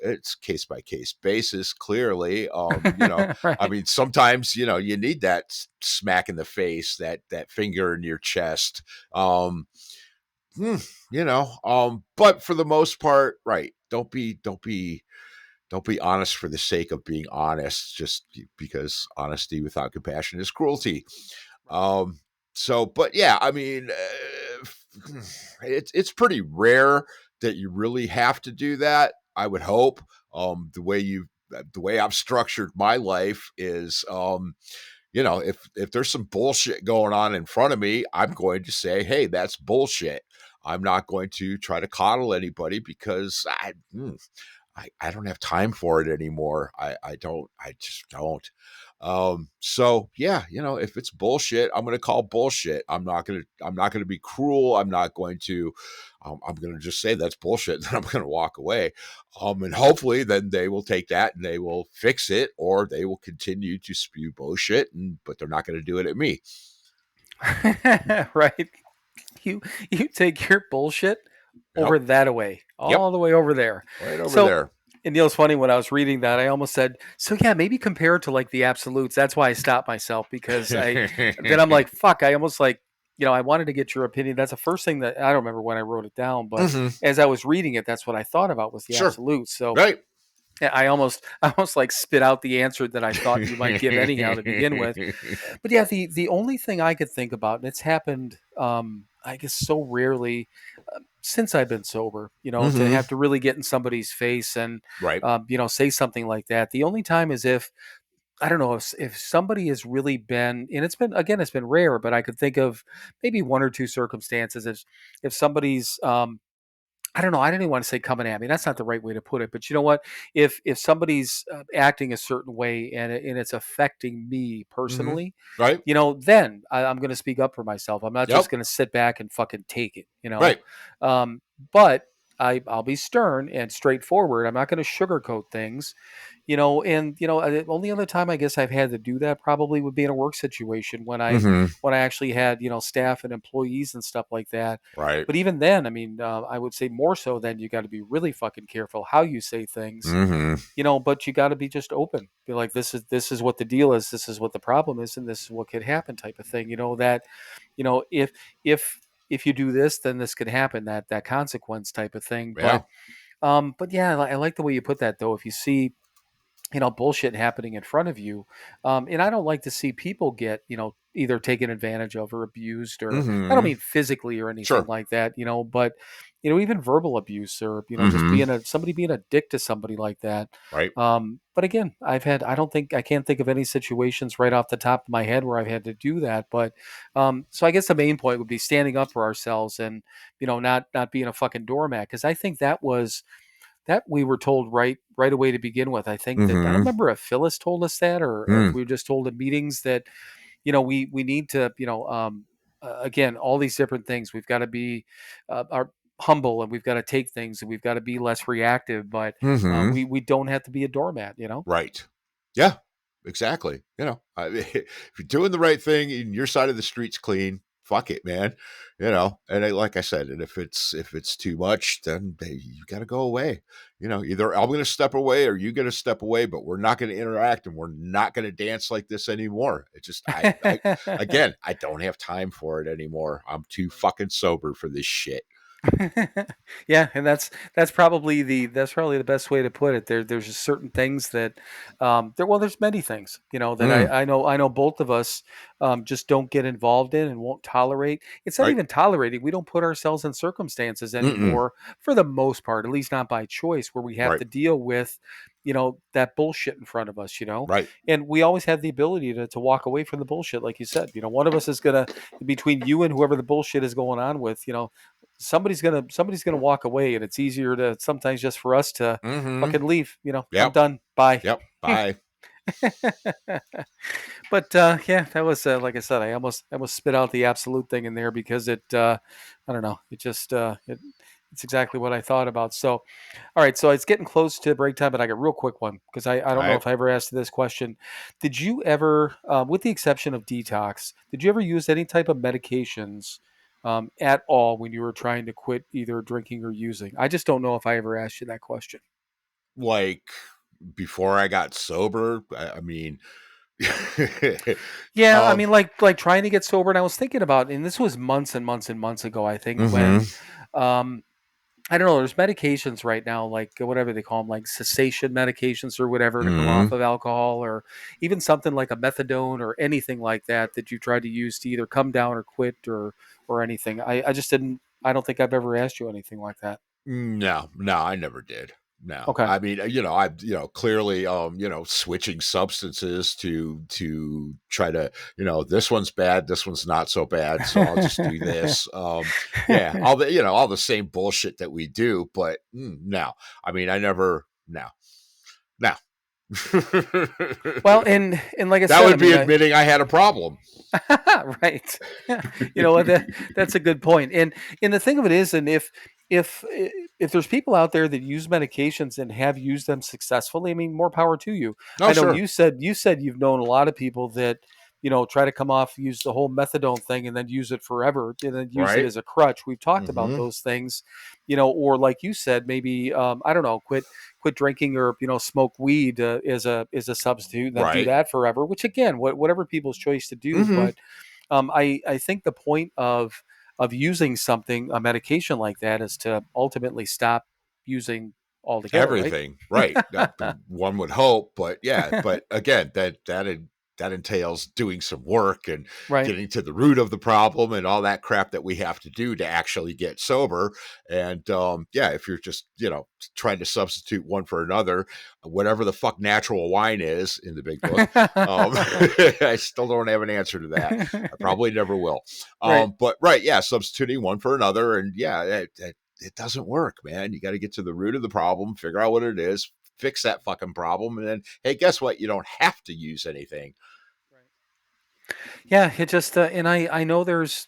Speaker 4: it's case by case basis, clearly. I
Speaker 1: Right.
Speaker 4: mean, sometimes you need that smack in the face, that finger in your chest. Um, hmm, but for the most part, right? Don't be honest for the sake of being honest, just because honesty without compassion is cruelty.
Speaker 1: Right.
Speaker 4: Um, but yeah, I mean, it's pretty rare that you really have to do that. I would hope. The way I've structured my life is, if there's some bullshit going on in front of me, I'm going to say, hey, that's bullshit. I'm not going to try to coddle anybody because I don't have time for it anymore. I just don't. So yeah, if it's bullshit, I'm going to call bullshit. I'm not going to be cruel. I'm going to just say that's bullshit. And then I'm going to walk away. And hopefully then they will take that and they will fix it, or they will continue to spew bullshit, but they're not going to do it at me.
Speaker 1: Right. You take your bullshit
Speaker 4: Yep.
Speaker 1: over that away,
Speaker 4: Yep.
Speaker 1: all the way over there.
Speaker 4: Right over
Speaker 1: So,
Speaker 4: there.
Speaker 1: and Neil's funny, when I was reading that, I almost said, so yeah, maybe compare it to like the absolutes. That's why I stopped myself, because then I'm like, fuck, I almost like, I wanted to get your opinion. That's the first thing that I don't remember when I wrote it down, but
Speaker 4: Hmm.
Speaker 1: as I was reading it, that's what I thought about was the
Speaker 4: Sure.
Speaker 1: absolutes. So
Speaker 4: Right.
Speaker 1: yeah, I almost like spit out the answer that I thought you might give anyhow to begin with. But yeah, the only thing I could think about, and it's happened, I guess so rarely since I've been sober, to
Speaker 4: Hmm.
Speaker 1: have to really get in somebody's face and,
Speaker 4: Right.
Speaker 1: say something like that. The only time is if, I don't know, if somebody has really been, and it's been rare, but I could think of maybe one or two circumstances. If somebody's, I don't know. I don't even want to say coming at me. That's not the right way to put it. But you know what? If somebody's acting a certain way, and it's affecting me
Speaker 4: Hmm.
Speaker 1: personally,
Speaker 4: Right.
Speaker 1: then I'm going to speak up for myself. I'm not just
Speaker 4: Yep.
Speaker 1: going to sit back and fucking take it.
Speaker 4: Right.
Speaker 1: But I'll be stern and straightforward. I'm not going to sugarcoat things. And the only other time I guess I've had to do that probably would be in a work situation when I
Speaker 4: Hmm.
Speaker 1: when I actually had staff and employees and stuff like that.
Speaker 4: Right.
Speaker 1: But even then, I mean, I would say more so then you got to be really fucking careful how you say things.
Speaker 4: Hmm.
Speaker 1: But you got to be just open. Be like, this is what the deal is. This is what the problem is, and this is what could happen, type of thing. That, if you do this, then this could happen. That consequence type of thing.
Speaker 4: Yeah.
Speaker 1: But yeah, I like the way you put that though. If you see bullshit happening in front of you. And I don't like to see people get, either taken advantage of or abused, or I don't
Speaker 4: Hmm.
Speaker 1: mean physically or anything
Speaker 4: Sure.
Speaker 1: like that, but, even verbal abuse, or, just
Speaker 4: Hmm.
Speaker 1: somebody being a dick to somebody like that.
Speaker 4: Right.
Speaker 1: But again, I can't think of any situations right off the top of my head where I've had to do that. But, so I guess the main point would be standing up for ourselves and, not being a fucking doormat. Cause I think that we were told right away to begin with. I think that I don't
Speaker 4: Hmm.
Speaker 1: remember if Phyllis told us that, or if we were just told in meetings that we need to again, all these different things. We've got to be are humble, and we've got to take things, and we've got to be less reactive. But
Speaker 4: Hmm.
Speaker 1: we don't have to be a doormat.
Speaker 4: Right. Yeah, exactly. If you're doing the right thing and your side of the street's clean, fuck it, man. Like I said, and if it's too much, then you got to go away. Either I'm going to step away or you going to step away, but we're not going to interact and we're not going to dance like this anymore. It's just, again, I don't have time for it anymore. I'm too fucking sober for this shit.
Speaker 1: Yeah, and that's probably the best way to put it. There's just certain things that there's many things that
Speaker 4: Mm,
Speaker 1: I know both of us just don't get involved in and won't tolerate. It's not
Speaker 4: right.
Speaker 1: even tolerating. We don't put ourselves in circumstances
Speaker 4: Mm-mm.
Speaker 1: anymore, for the most part, at least not by choice, where we have
Speaker 4: Right.
Speaker 1: to deal with that bullshit in front of us.
Speaker 4: Right.
Speaker 1: And we always have the ability to walk away from the bullshit, like you said. One of us is gonna, between you and whoever the bullshit is going on with, somebody's gonna walk away, and it's easier to sometimes just for us to
Speaker 4: Mm-hmm.
Speaker 1: fucking leave. I'm
Speaker 4: Yep.
Speaker 1: done. Bye.
Speaker 4: Yep. Bye.
Speaker 1: But yeah, that was like I said, I almost spit out the absolute thing in there, because I don't know, it's exactly what I thought about. So all right, so it's getting close to break time, but I got a real quick one, because I
Speaker 4: All
Speaker 1: don't know
Speaker 4: right.
Speaker 1: if I ever asked you this question. Did you ever, with the exception of detox, did you ever use any type of medications at all when you were trying to quit either drinking or using? I just don't know if I ever asked you that question.
Speaker 4: Like before I got sober, I mean,
Speaker 1: Yeah, I
Speaker 4: um,
Speaker 1: mean, like trying to get sober, and I was thinking about, and this was months and months and months ago, I think, when
Speaker 4: mm-hmm,
Speaker 1: um, I don't know. There's medications right now, like whatever they call them, like cessation medications or whatever, to come off
Speaker 4: mm-hmm.
Speaker 1: of alcohol, or even something like a methadone or anything like that you tried to use to either come down or quit, or anything. I just didn't. I don't think I've ever asked you anything like that.
Speaker 4: No, no, I never did. No,
Speaker 1: Okay.
Speaker 4: I mean, clearly, switching substances to try to, this one's bad, this one's not so bad, so I'll just do this. Yeah, all the same bullshit that we do, but no, I mean, I never, no, no.
Speaker 1: Well, and like I
Speaker 4: That
Speaker 1: said, I
Speaker 4: would be
Speaker 1: mean,
Speaker 4: admitting I had a problem.
Speaker 1: right. You know what? That's a good point. And the thing of it is, and if if there's people out there that use medications and have used them successfully, I mean, more power to you.
Speaker 4: Oh,
Speaker 1: I know
Speaker 4: sure.
Speaker 1: you said you've known a lot of people that try to come off, use the whole methadone thing, and then use it forever, and then use it
Speaker 4: Right?
Speaker 1: as a crutch. We've talked about
Speaker 4: Hmm.
Speaker 1: those things, or like you said, maybe I don't know, quit drinking or smoke weed as a substitute, and then do
Speaker 4: Right.
Speaker 1: that forever. Which again, whatever people's choice to do,
Speaker 4: Hmm.
Speaker 1: but I think the point of using something, a medication like that, is to ultimately stop using altogether, right?
Speaker 4: Everything. Right. One would hope, but yeah, but again, that entails doing some work and
Speaker 1: Right.
Speaker 4: getting to the root of the problem and all that crap that we have to do to actually get sober. And yeah, if you're just trying to substitute one for another, whatever the fuck natural wine is in the big book, um, I still don't have an answer to that. I probably never will.
Speaker 1: Right.
Speaker 4: But right, yeah, substituting one for another, and yeah, it doesn't work, man. You got to get to the root of the problem, figure out what it is, fix that fucking problem, and then hey, guess what? You don't have to use anything.
Speaker 1: Yeah, it just and I know there's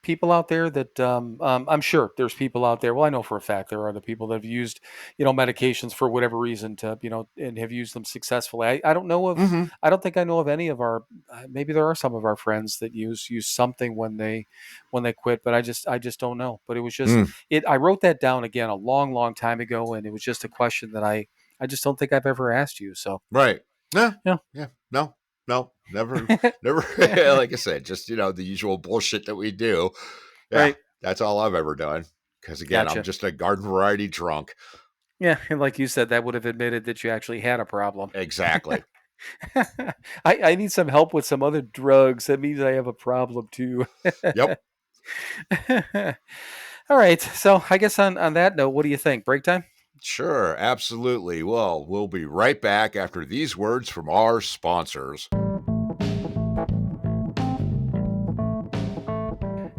Speaker 1: people out there that I'm sure there's people out there. Well, I know for a fact there are the people that have used medications for whatever reason to and have used them successfully. I don't know of
Speaker 4: Mm-hmm.
Speaker 1: I don't think I know of any of our maybe there are some of our friends that use something when they quit, but I just don't know. But it was just
Speaker 4: Mm,
Speaker 1: it I wrote that down again a long time ago, and it was just a question that I just don't think I've ever asked you. So
Speaker 4: right. Yeah.
Speaker 1: yeah.
Speaker 4: Yeah. No. No. Never. Never. Like I said, just the usual bullshit that we do. Yeah.
Speaker 1: Right.
Speaker 4: That's all I've ever done. Because again, I'm
Speaker 1: Gotcha.
Speaker 4: just a garden variety drunk.
Speaker 1: Yeah, and like you said, that would have admitted that you actually had a problem.
Speaker 4: Exactly.
Speaker 1: I need some help with some other drugs. That means I have a problem too.
Speaker 4: Yep.
Speaker 1: All right. So I guess on that note, what do you think? Break time?
Speaker 4: Sure. Absolutely. Well, we'll be right back after these words from our sponsors.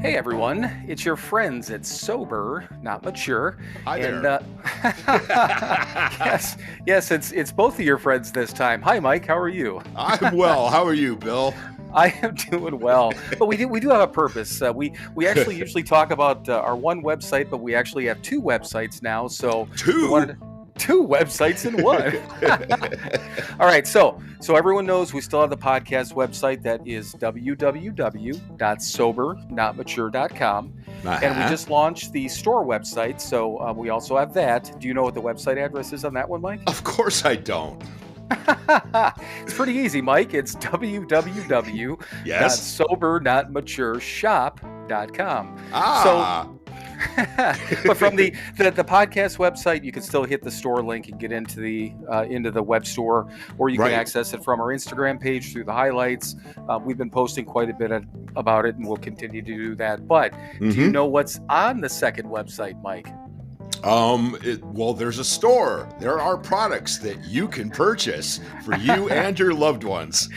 Speaker 1: Hey everyone, it's your friends at Sober Not Mature,
Speaker 4: Hi
Speaker 1: and
Speaker 4: there.
Speaker 1: yes, it's both of your friends this time. Hi Mike, how are you?
Speaker 4: I'm well. How are you, Bill?
Speaker 1: I am doing well, but we do have a purpose. We actually usually talk about our one website, but we actually have two websites now. So we wanted
Speaker 4: Two.
Speaker 1: two websites in one. All right, so everyone knows we still have the podcast website that is www.SoberNotMature.com, and we just launched the store website, so we also have that. Do you know what the website address is on that one, Mike?
Speaker 4: Of course I don't.
Speaker 1: It's pretty easy, Mike. It's
Speaker 4: Yes.
Speaker 1: www.SoberNotMatureShop.com.
Speaker 4: Ah.
Speaker 1: But from the podcast website, you can still hit the store link and get into the web store, or you can
Speaker 4: Right.
Speaker 1: access it from our Instagram page through the highlights. We've been posting quite a bit about it, and we'll continue to do that. But do you know what's on the second website, Mike?
Speaker 4: Well, there's a store. There are products that you can purchase for you and your loved ones.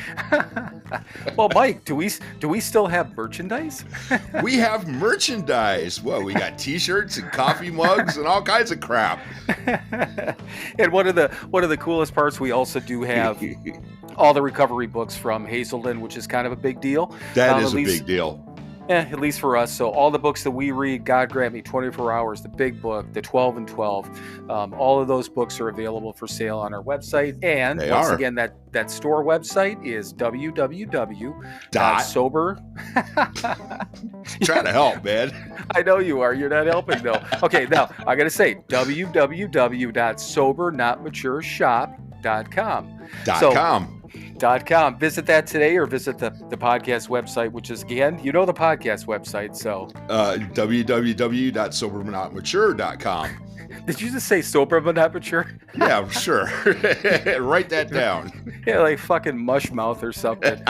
Speaker 1: Well, Mike, do we still have merchandise?
Speaker 4: We have merchandise. Well, we got T-shirts and coffee mugs and all kinds of crap.
Speaker 1: And one of the coolest parts, we also do have all the recovery books from Hazelden, which is kind of a big deal.
Speaker 4: That is
Speaker 1: at
Speaker 4: a
Speaker 1: least,
Speaker 4: big deal.
Speaker 1: at least for us. So all the books that we read, God Grant Me, 24 Hours, the Big Book, the 12 and 12, all of those books are available for sale on our website. And
Speaker 4: They
Speaker 1: once
Speaker 4: are.
Speaker 1: again, that store website is www.sober.
Speaker 4: Trying to help, man.
Speaker 1: I know you are. You're not helping though. Okay, now I got to say www.SoberNotMatureShop.com.
Speaker 4: .com.
Speaker 1: .com. Visit that today, or visit the podcast website, which is again, the podcast website. So
Speaker 4: www.SoberNotMature.com.
Speaker 1: did you just say sober but not mature?
Speaker 4: Yeah, sure. Write that down.
Speaker 1: Yeah, like fucking mush mouth or something.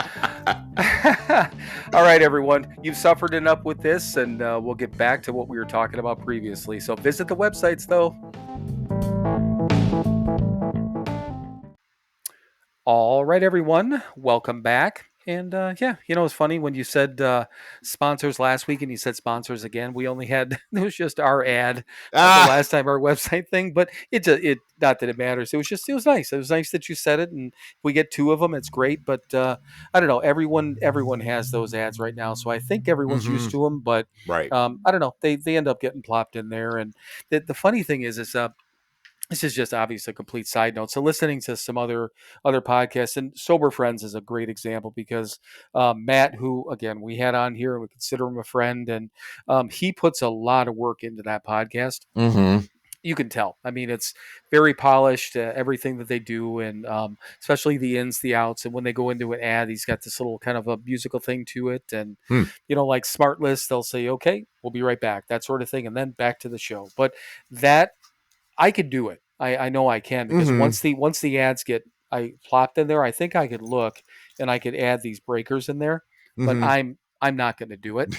Speaker 1: All right, everyone, you've suffered enough with this, and we'll get back to what we were talking about previously. So visit the websites, though. All right, everyone, welcome back. And yeah, it's funny when you said sponsors last week and you said sponsors again. We only had it was just our ad the
Speaker 4: Ah.
Speaker 1: last time, our website thing, but it not that it matters. It was nice. It was nice that you said it, and if we get two of them, it's great. But I don't know. Everyone has those ads right now, so I think everyone's
Speaker 4: Mm-hmm.
Speaker 1: used to them. But
Speaker 4: Right.
Speaker 1: I don't know. They end up getting plopped in there, and the funny thing is this is just obviously a complete side note. So listening to some other podcasts, and Sober Friends is a great example because Matt, who again we had on here and we consider him a friend, and he puts a lot of work into that podcast.
Speaker 4: Mm-hmm.
Speaker 1: You can tell. I mean, it's very polished, everything that they do, and especially the ins, the outs, and when they go into an ad, he's got this little kind of a musical thing to it, and
Speaker 4: Hmm.
Speaker 1: like Smart List, they'll say, "Okay, we'll be right back," that sort of thing, and then back to the show. But that I could do it. I know I can because
Speaker 4: Mm-hmm.
Speaker 1: once the ads get I plopped in there, I think I could look and I could add these breakers in there, but
Speaker 4: Mm-hmm.
Speaker 1: I'm not going to do it.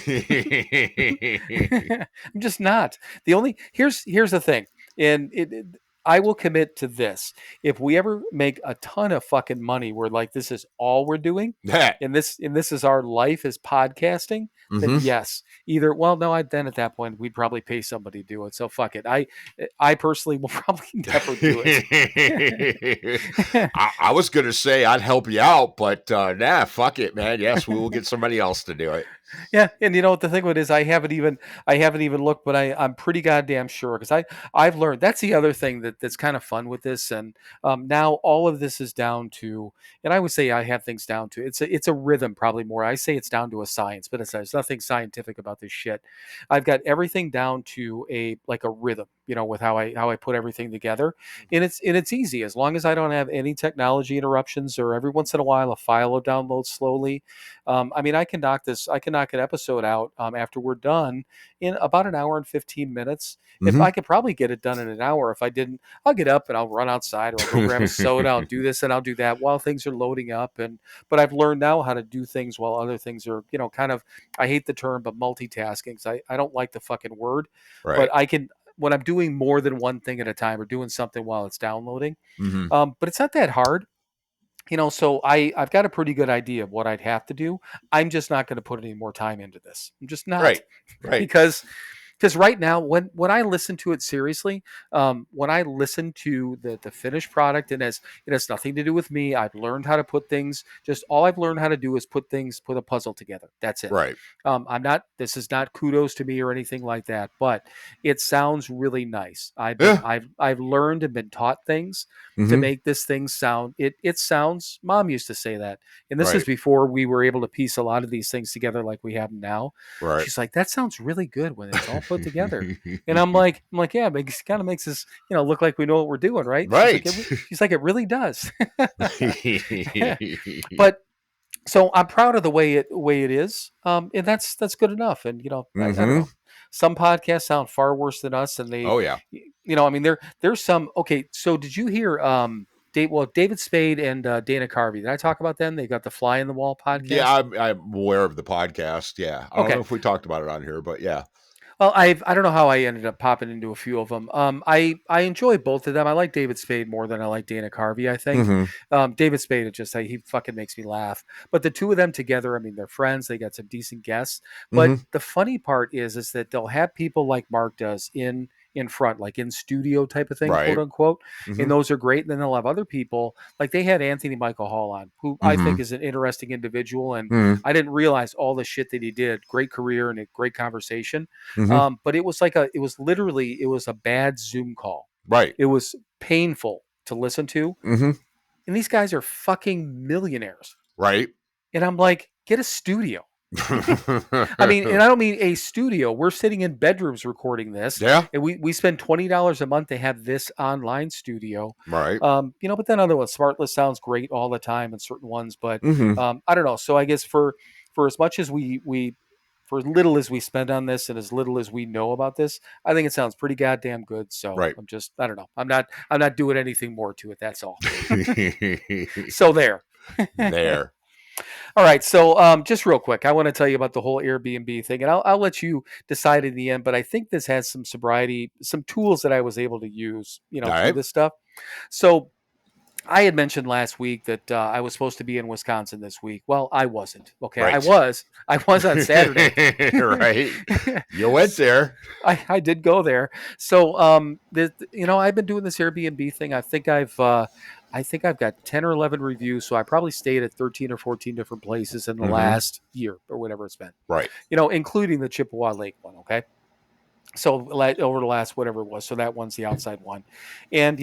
Speaker 1: I'm just not. The only here's the thing, and I will commit to this. If we ever make a ton of fucking money, where like this is all we're doing,
Speaker 4: That.
Speaker 1: and this is our life is podcasting, then
Speaker 4: Mm-hmm.
Speaker 1: yes, either well, no, then at that point we'd probably pay somebody to do it. So fuck it. I personally will probably never do it.
Speaker 4: I was gonna say I'd help you out, but nah, fuck it, man. Yes, we will get somebody else to do it.
Speaker 1: Yeah, and you know what the thing with it is, I haven't even looked, but I'm pretty goddamn sure because I've learned that's the other thing that's kind of fun with this, and now all of this is down to, and I would say I have things down to it's a rhythm probably more. I say it's down to a science, but there's nothing scientific about this shit. I've got everything down to a like a rhythm, with how I put everything together, and it's easy as long as I don't have any technology interruptions or every once in a while a file will download slowly. I mean, I can knock an episode out after we're done in about an hour and 15 minutes. If
Speaker 4: Mm-hmm.
Speaker 1: I could probably get it done in an hour. If I didn't, I'll get up and I'll run outside or I'll go grab a soda. I'll do this and I'll do that while things are loading up. But I've learned now how to do things while other things are, kind of, I hate the term, but multitasking. 'Cause I don't like the fucking word, but
Speaker 4: Right.
Speaker 1: I can, when I'm doing more than one thing at a time or doing something while it's downloading.
Speaker 4: Mm-hmm.
Speaker 1: But it's not that hard. So I've got a pretty good idea of what I'd have to do. I'm just not going to put any more time into this. I'm just not
Speaker 4: Right. Right.
Speaker 1: because right now when I listen to it seriously, when I listen to the finished product, and it has nothing to do with me. I've learned how to put things. Just all I've learned how to do is put a puzzle together. That's it.
Speaker 4: Right.
Speaker 1: I'm not. This is not kudos to me or anything like that, but it sounds really nice.
Speaker 4: Yeah.
Speaker 1: I've learned and been taught things to
Speaker 4: Mm-hmm.
Speaker 1: make this thing sound. It sounds. Mom used to say that, and this is
Speaker 4: Right.
Speaker 1: before we were able to piece a lot of these things together like we have now.
Speaker 4: Right.
Speaker 1: She's like, that sounds really good when it's all put together. And I'm like, yeah, it kind of makes us, look like we know what we're doing, right?
Speaker 4: Right.
Speaker 1: She's like, it really does. But so I'm proud of the way it is, and that's good enough. And I don't
Speaker 4: Mm-hmm.
Speaker 1: know. Some podcasts sound far worse than us, and
Speaker 4: Oh yeah.
Speaker 1: I mean, there's some. Okay, so did you hear? David Spade and Dana Carvey. Did I talk about them? They got the Fly in the Wall
Speaker 4: Yeah,
Speaker 1: podcast.
Speaker 4: I'm aware of the podcast. Yeah. I don't know
Speaker 1: Okay.
Speaker 4: if we talked about it on here, but yeah.
Speaker 1: Well, I don't know how I ended up popping into a few of them. I enjoy both of them. I like David Spade more than I like Dana Carvey. I think
Speaker 4: Mm-hmm.
Speaker 1: David Spade, he fucking makes me laugh. But the two of them together, I mean, they're friends. They got some decent guests. But
Speaker 4: Mm-hmm.
Speaker 1: the funny part is that they'll have people like Mark does in front, like in studio type of thing, quote
Speaker 4: Right.
Speaker 1: unquote.
Speaker 4: Mm-hmm.
Speaker 1: And those are great. And then they'll have other people like they had Anthony Michael Hall on, who I
Speaker 4: Mm-hmm.
Speaker 1: think is an interesting individual. And
Speaker 4: Mm-hmm.
Speaker 1: I didn't realize all the shit that he did. Great career and a great conversation.
Speaker 4: Mm-hmm.
Speaker 1: But it was a bad Zoom call.
Speaker 4: Right.
Speaker 1: It was painful to listen to.
Speaker 4: Mm-hmm.
Speaker 1: And these guys are fucking millionaires.
Speaker 4: Right.
Speaker 1: And I'm like, get a studio. I mean, and I don't mean a studio. We're sitting in bedrooms recording this,
Speaker 4: Yeah.
Speaker 1: and we spend $20 a month to have this online studio.
Speaker 4: Right.
Speaker 1: But then other ones, Smartless sounds great all the time in certain ones, but
Speaker 4: Mm-hmm.
Speaker 1: I don't know. So I guess for as much as we for as little as we spend on this and as little as we know about this, I think it sounds pretty goddamn good. So
Speaker 4: Right.
Speaker 1: I don't know. I'm not doing anything more to it. That's all. So there.
Speaker 4: There.
Speaker 1: All right, so just real quick, I want to tell you about the whole Airbnb thing, and I'll let you decide in the end. But I think this has some sobriety, some tools that I was able to use,
Speaker 4: All
Speaker 1: through
Speaker 4: right.
Speaker 1: this stuff. So I had mentioned last week that I was supposed to be in Wisconsin this week. Well, I wasn't. Okay, I
Speaker 4: Right.
Speaker 1: was. I was on Saturday.
Speaker 4: Right. You went there.
Speaker 1: I did go there. So I've been doing this Airbnb thing. I think I've got 10 or 11 reviews. So I probably stayed at 13 or 14 different places in the
Speaker 4: Mm-hmm.
Speaker 1: last year or whatever it's been.
Speaker 4: Right.
Speaker 1: Including the Chippewa Lake one. Okay. So over the last whatever it was, so that one's the outside one, and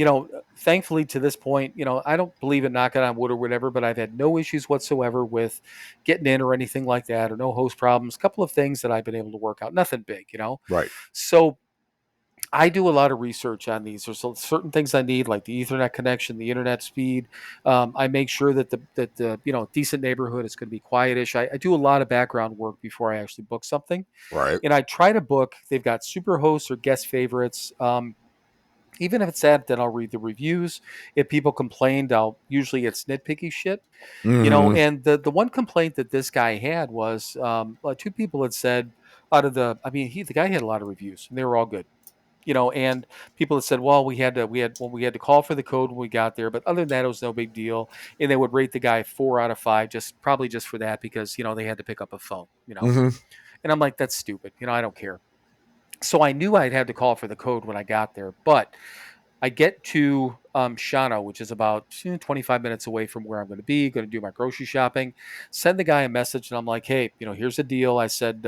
Speaker 1: thankfully to this point, I don't believe in knocking on wood or whatever, but I've had no issues whatsoever with getting in or anything like that, or no host problems. A couple of things that I've been able to work out, nothing big.
Speaker 4: Right.
Speaker 1: So I do a lot of research on these. There's certain things I need, like the Ethernet connection, the internet speed. I make sure that the decent neighborhood is going to be quietish. I do a lot of background work before I actually book something,
Speaker 4: Right.
Speaker 1: and I try to book. They've got super hosts or guest favorites. Even if it's sad, then I'll read the reviews. If people complained, usually it's nitpicky shit.
Speaker 4: Mm-hmm.
Speaker 1: And the one complaint that this guy had was two people had said out of the guy had a lot of reviews and they were all good. And people had said, well, we had to call for the code when we got there, but other than that, it was no big deal. And they would rate the guy 4 out of 5, just probably just for that, because they had to pick up a phone.
Speaker 4: Mm-hmm.
Speaker 1: And I'm like, that's stupid. I don't care. So I knew I'd have to call for the code when I got there, but I get to Shawano, which is about 25 minutes away from where I'm going to be, going to do my grocery shopping. Send the guy a message, and I'm like, hey, here's the deal. I said,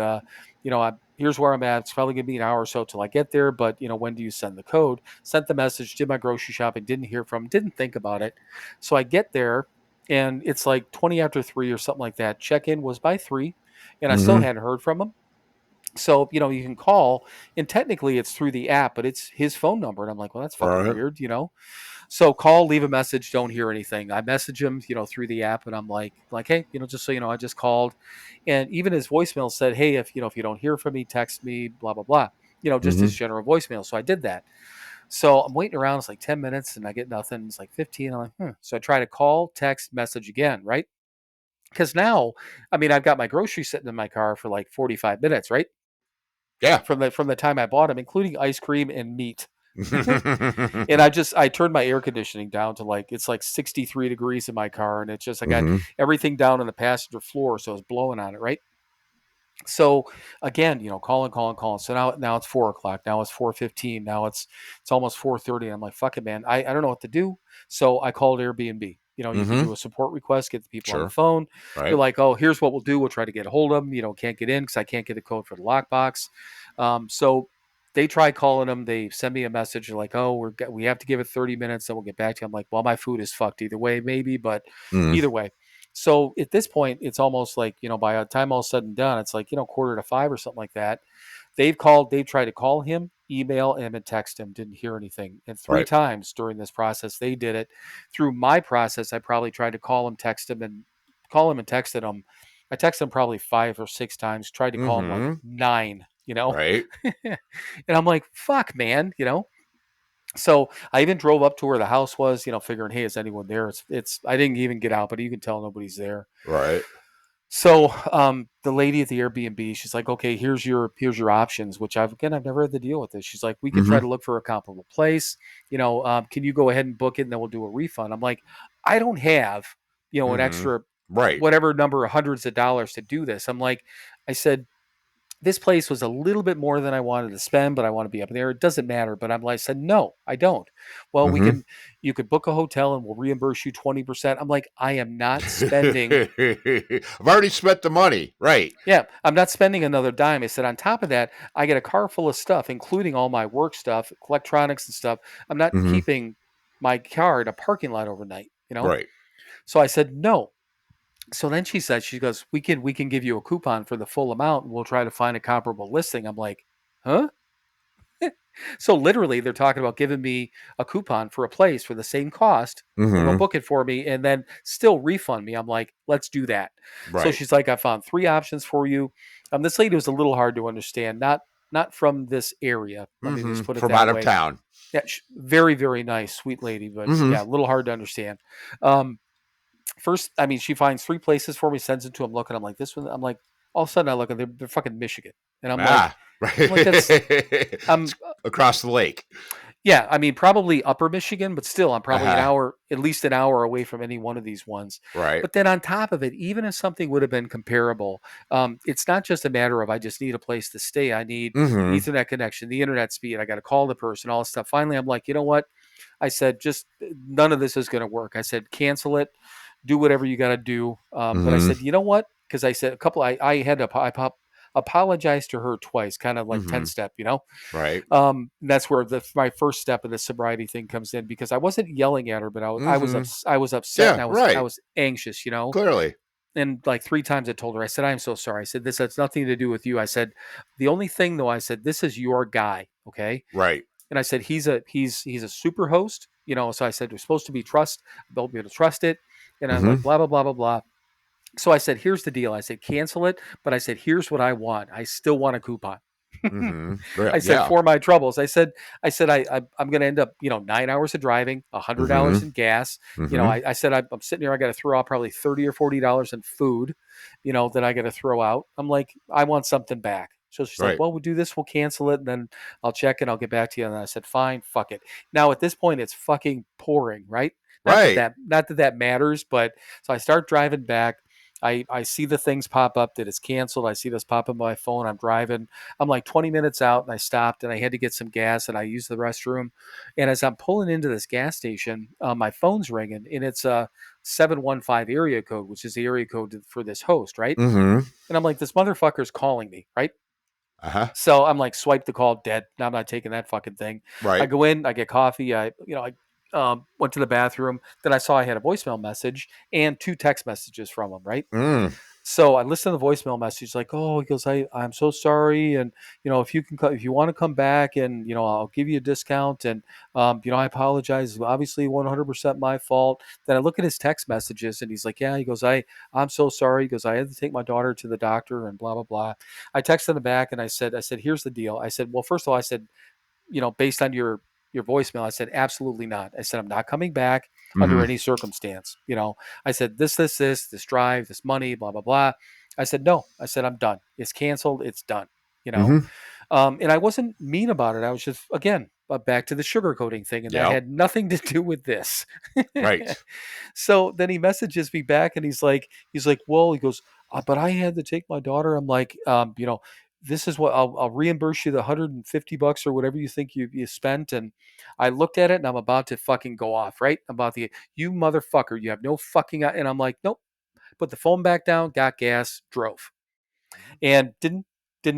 Speaker 1: here's where I'm at. It's probably going to be an hour or so till I get there, but, when do you send the code? Sent the message, did my grocery shopping, didn't hear from him, didn't think about it. So I get there, and it's like 20 after 3 or something like that. Check-in was by 3, and I still
Speaker 4: Mm-hmm.
Speaker 1: hadn't heard from him. So, you can call, and technically it's through the app, but it's his phone number. And I'm like, well, that's fucking
Speaker 4: Right.
Speaker 1: weird. So call, leave a message, don't hear anything. I message him, through the app, and I'm like, hey, just so you know, I just called. And even his voicemail said, hey, if you don't hear from me, text me, blah, blah, blah. Just his
Speaker 4: Mm-hmm.
Speaker 1: general voicemail. So I did that. So I'm waiting around. It's like 10 minutes and I get nothing. It's like 15. I'm like, So I try to call, text, message again, right? Because now, I've got my groceries sitting in my car for like 45 minutes, right?
Speaker 4: Yeah.
Speaker 1: From the time I bought them, including ice cream and meat. And
Speaker 4: Mm-hmm.
Speaker 1: I turned my air conditioning down to it's like 63 degrees in my car, and it's just I got everything down on the passenger floor, so it's blowing on it, right? So again, calling. So now it's 4 o'clock. Now it's 4:15. Now it's almost 4:30. I'm like, fuck it, man. I don't know what to do. So I called Airbnb. You can
Speaker 4: Mm-hmm.
Speaker 1: do a support request, get the people on the
Speaker 4: Sure.
Speaker 1: phone. They're
Speaker 4: Right.
Speaker 1: like, oh, here's what we'll do. We'll try to get a hold of them. Can't get in because I can't get a code for the lockbox. So they try calling them. They send me a message. They're like, oh, we have to give it 30 minutes, then we'll get back to you. I'm like, well, my food is fucked either way, maybe, but
Speaker 4: Mm.
Speaker 1: either way. So at this point, it's almost like, by the time all said and done, it's like, 4:45 or something like that. They've tried to call him, email him, and text him, didn't hear anything. And three
Speaker 4: Right.
Speaker 1: times during this process, they did it. Through my process, I probably tried to call him and texted him. I texted him probably 5 or 6 times, tried to call him like
Speaker 4: Mm-hmm.
Speaker 1: 9.
Speaker 4: Right.
Speaker 1: And I'm like, fuck, man. So I even drove up to where the house was, figuring, hey, is anyone there? I didn't even get out, but you can tell nobody's there.
Speaker 4: Right.
Speaker 1: So the lady at the Airbnb, she's like, okay, here's your options, which I've never had to deal with this. She's like, we can try
Speaker 4: Mm-hmm.
Speaker 1: to look for a comparable place. Can you go ahead and book it, and then we'll do a refund? I'm like, I don't have an
Speaker 4: Mm-hmm.
Speaker 1: extra
Speaker 4: Right.
Speaker 1: whatever number of hundreds of dollars to do this. I said, this place was a little bit more than I wanted to spend, but I want to be up there. It doesn't matter. But I said, no, I don't. Well,
Speaker 4: Mm-hmm.
Speaker 1: you could book a hotel and we'll reimburse you 20%. I'm like, I am not spending.
Speaker 4: I've already spent the money. Right.
Speaker 1: Yeah, I'm not spending another dime. I said, on top of that, I get a car full of stuff, including all my work stuff, electronics and stuff. I'm not
Speaker 4: Mm-hmm.
Speaker 1: keeping my car in a parking lot overnight.
Speaker 4: Right.
Speaker 1: So I said, no. So then she goes, we can give you a coupon for the full amount and we'll try to find a comparable listing. I'm like, huh? So literally, they're talking about giving me a coupon for a place for the same cost. They're going to
Speaker 4: Mm-hmm.
Speaker 1: book it for me and then still refund me. I'm like, let's do that. So
Speaker 4: Right.
Speaker 1: she's like, I found 3 options for you. This lady was a little hard to understand, not from this area. Let me
Speaker 4: Mm-hmm.
Speaker 1: just put it
Speaker 4: From
Speaker 1: that
Speaker 4: out of
Speaker 1: way.
Speaker 4: town.
Speaker 1: Yeah, very, very nice, sweet lady, but
Speaker 4: Mm-hmm.
Speaker 1: yeah, a little hard to understand. Um, First, she finds 3 places for me, sends it to him. Looking, I'm like, this one. I'm like, all of a sudden I look and they're fucking Michigan, and I'm like,
Speaker 4: Ah. Right.
Speaker 1: that's
Speaker 4: It's
Speaker 1: I'm
Speaker 4: across the lake.
Speaker 1: Yeah, I mean, probably Upper Michigan, but still, I'm probably an
Speaker 4: Uh-huh.
Speaker 1: hour, at least an hour away from any one of these ones.
Speaker 4: Right.
Speaker 1: But then on top of it, even if something would have been comparable, it's not just a matter of I just need a place to stay. I need
Speaker 4: Mm-hmm.
Speaker 1: Ethernet connection, the internet speed. I got to call the person, all this stuff. Finally, I'm like, you know what? I said, just none of this is going to work. I said, cancel it, do whatever you got to do. But I
Speaker 4: Mm-hmm.
Speaker 1: said, you know what? Because I said a couple, I had to apologize to her twice, kind of like 10
Speaker 4: Mm-hmm.
Speaker 1: step, you know?
Speaker 4: Right.
Speaker 1: That's where my first step of the sobriety thing comes in because I wasn't yelling at her, but
Speaker 4: Mm-hmm.
Speaker 1: I was upset and
Speaker 4: Yeah,
Speaker 1: I
Speaker 4: right.
Speaker 1: was anxious, you know.
Speaker 4: Clearly.
Speaker 1: And like 3 times I told her, I said, I'm so sorry. I said, this has nothing to do with you. I said, the only thing though, I said, this is your guy, okay?
Speaker 4: Right.
Speaker 1: And I said, he's a super host, you know. So I said, we're supposed to be trust, they'll be able to trust it. And I'm like,
Speaker 4: Mm-hmm.
Speaker 1: blah blah blah blah blah. So I said, here's the deal. I said, cancel it, but I said, here's what I want. I still want a coupon.
Speaker 4: Mm-hmm. Yeah.
Speaker 1: I said
Speaker 4: Yeah.
Speaker 1: for my troubles. I'm going to end up 9 hours of driving, $100
Speaker 4: Mm-hmm.
Speaker 1: in gas.
Speaker 4: Mm-hmm.
Speaker 1: I said I'm sitting here. I got to throw out probably $30 or $40 in food, that I got to throw out. I'm like, I want something back. So she's like,
Speaker 4: Right.
Speaker 1: well, we'll do this. We'll cancel it, and then I'll check and I'll get back to you. And I said, fine, fuck it. Now at this point, it's fucking pouring, right?
Speaker 4: Right.
Speaker 1: Not that that matters, but so I start driving back. I see the things pop up that it's canceled. I see this pop up on my phone. I'm driving. I'm like 20 minutes out and I stopped and I had to get some gas and I used the restroom. And as I'm pulling into this gas station, my phone's ringing and it's a 715 area code, which is the area code for this host, right?
Speaker 4: Mm-hmm.
Speaker 1: And I'm like, this motherfucker's calling me, right?
Speaker 4: Uh-huh.
Speaker 1: So I'm like, swipe the call, dead. No, I'm not taking that fucking thing. I
Speaker 4: Right.
Speaker 1: go in, I get coffee. I went to the bathroom. Then I saw I had a voicemail message and 2 text messages from him, right?
Speaker 4: Mm.
Speaker 1: So I listened to the voicemail message, like, oh, he goes, I'm so sorry. And, if you can, if you want to come back and, I'll give you a discount. And, I apologize. Obviously 100% my fault. Then I look at his text messages and he's like, yeah, he goes, I'm so sorry. He goes, I had to take my daughter to the doctor and blah, blah, blah. I texted him back and I said, here's the deal. I said, well, first of all, I said, based on your voicemail, I said, absolutely not. I said, I'm not coming back under
Speaker 4: Mm-hmm.
Speaker 1: any circumstance. I said, this drive, this money, blah, blah, blah. I said, no. I said, I'm done. It's canceled. It's done. You know,
Speaker 4: Mm-hmm.
Speaker 1: and I wasn't mean about it. I was just, again, back to the sugarcoating thing, and that
Speaker 4: Yep.
Speaker 1: had nothing to do with this.
Speaker 4: Right.
Speaker 1: So then he messages me back, and he's like, well, he goes, but I had to take my daughter. I'm like, this is what I'll reimburse you the $150 or whatever you think you spent. And I looked at it, and I'm about to fucking go off, right? I'm about to, you motherfucker, you have no fucking, and I'm like, nope. Put the phone back down, got gas, drove, and didn't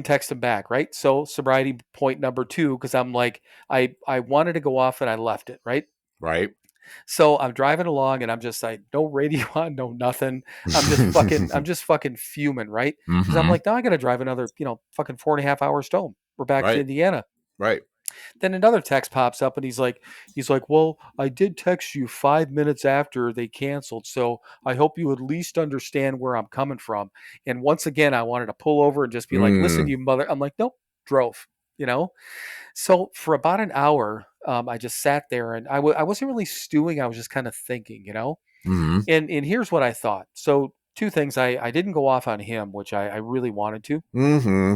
Speaker 1: text him back, right? So sobriety point number 2, because I'm like, I wanted to go off and I left it, right?
Speaker 4: Right.
Speaker 1: So I'm driving along and I'm just like, no radio on, no nothing. I'm just fucking fuming, right? Because I'm
Speaker 4: Mm-hmm.
Speaker 1: like, now I got to drive another, fucking 4.5 hours home. We're back to
Speaker 4: Right.
Speaker 1: Indiana.
Speaker 4: Right.
Speaker 1: Then another text pops up and he's like, well, I did text you 5 minutes after they canceled. So I hope you at least understand where I'm coming from. And once again, I wanted to pull over and just be like, listen,
Speaker 4: Mm.
Speaker 1: you mother. I'm like, nope, drove, you know? So for about an hour, I just sat there and I wasn't really stewing. I was just kind of thinking,
Speaker 4: Mm-hmm.
Speaker 1: and here's what I thought. So two things. I didn't go off on him, which I really wanted to.
Speaker 4: Mm-hmm.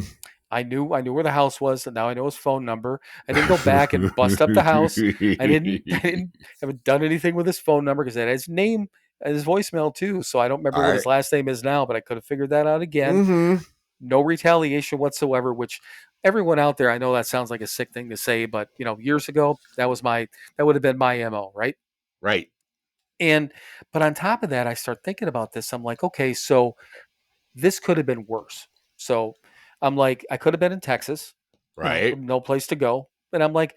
Speaker 1: I knew where the house was, and now I know his phone number. I didn't go back and bust up the house. I didn't haven't done anything with his phone number because it had his name and his voicemail too. So I don't remember
Speaker 4: All
Speaker 1: what
Speaker 4: right.
Speaker 1: his last name is now, but I could have figured that out again.
Speaker 4: Mm-hmm.
Speaker 1: No retaliation whatsoever, which everyone out there, I know that sounds like a sick thing to say, but years ago, that would have been my MO, right?
Speaker 4: Right.
Speaker 1: And but on top of that, I start thinking about this. I'm like, okay, so this could have been worse. So I'm like, I could have been in Texas,
Speaker 4: Right.
Speaker 1: no place to go. And I'm like,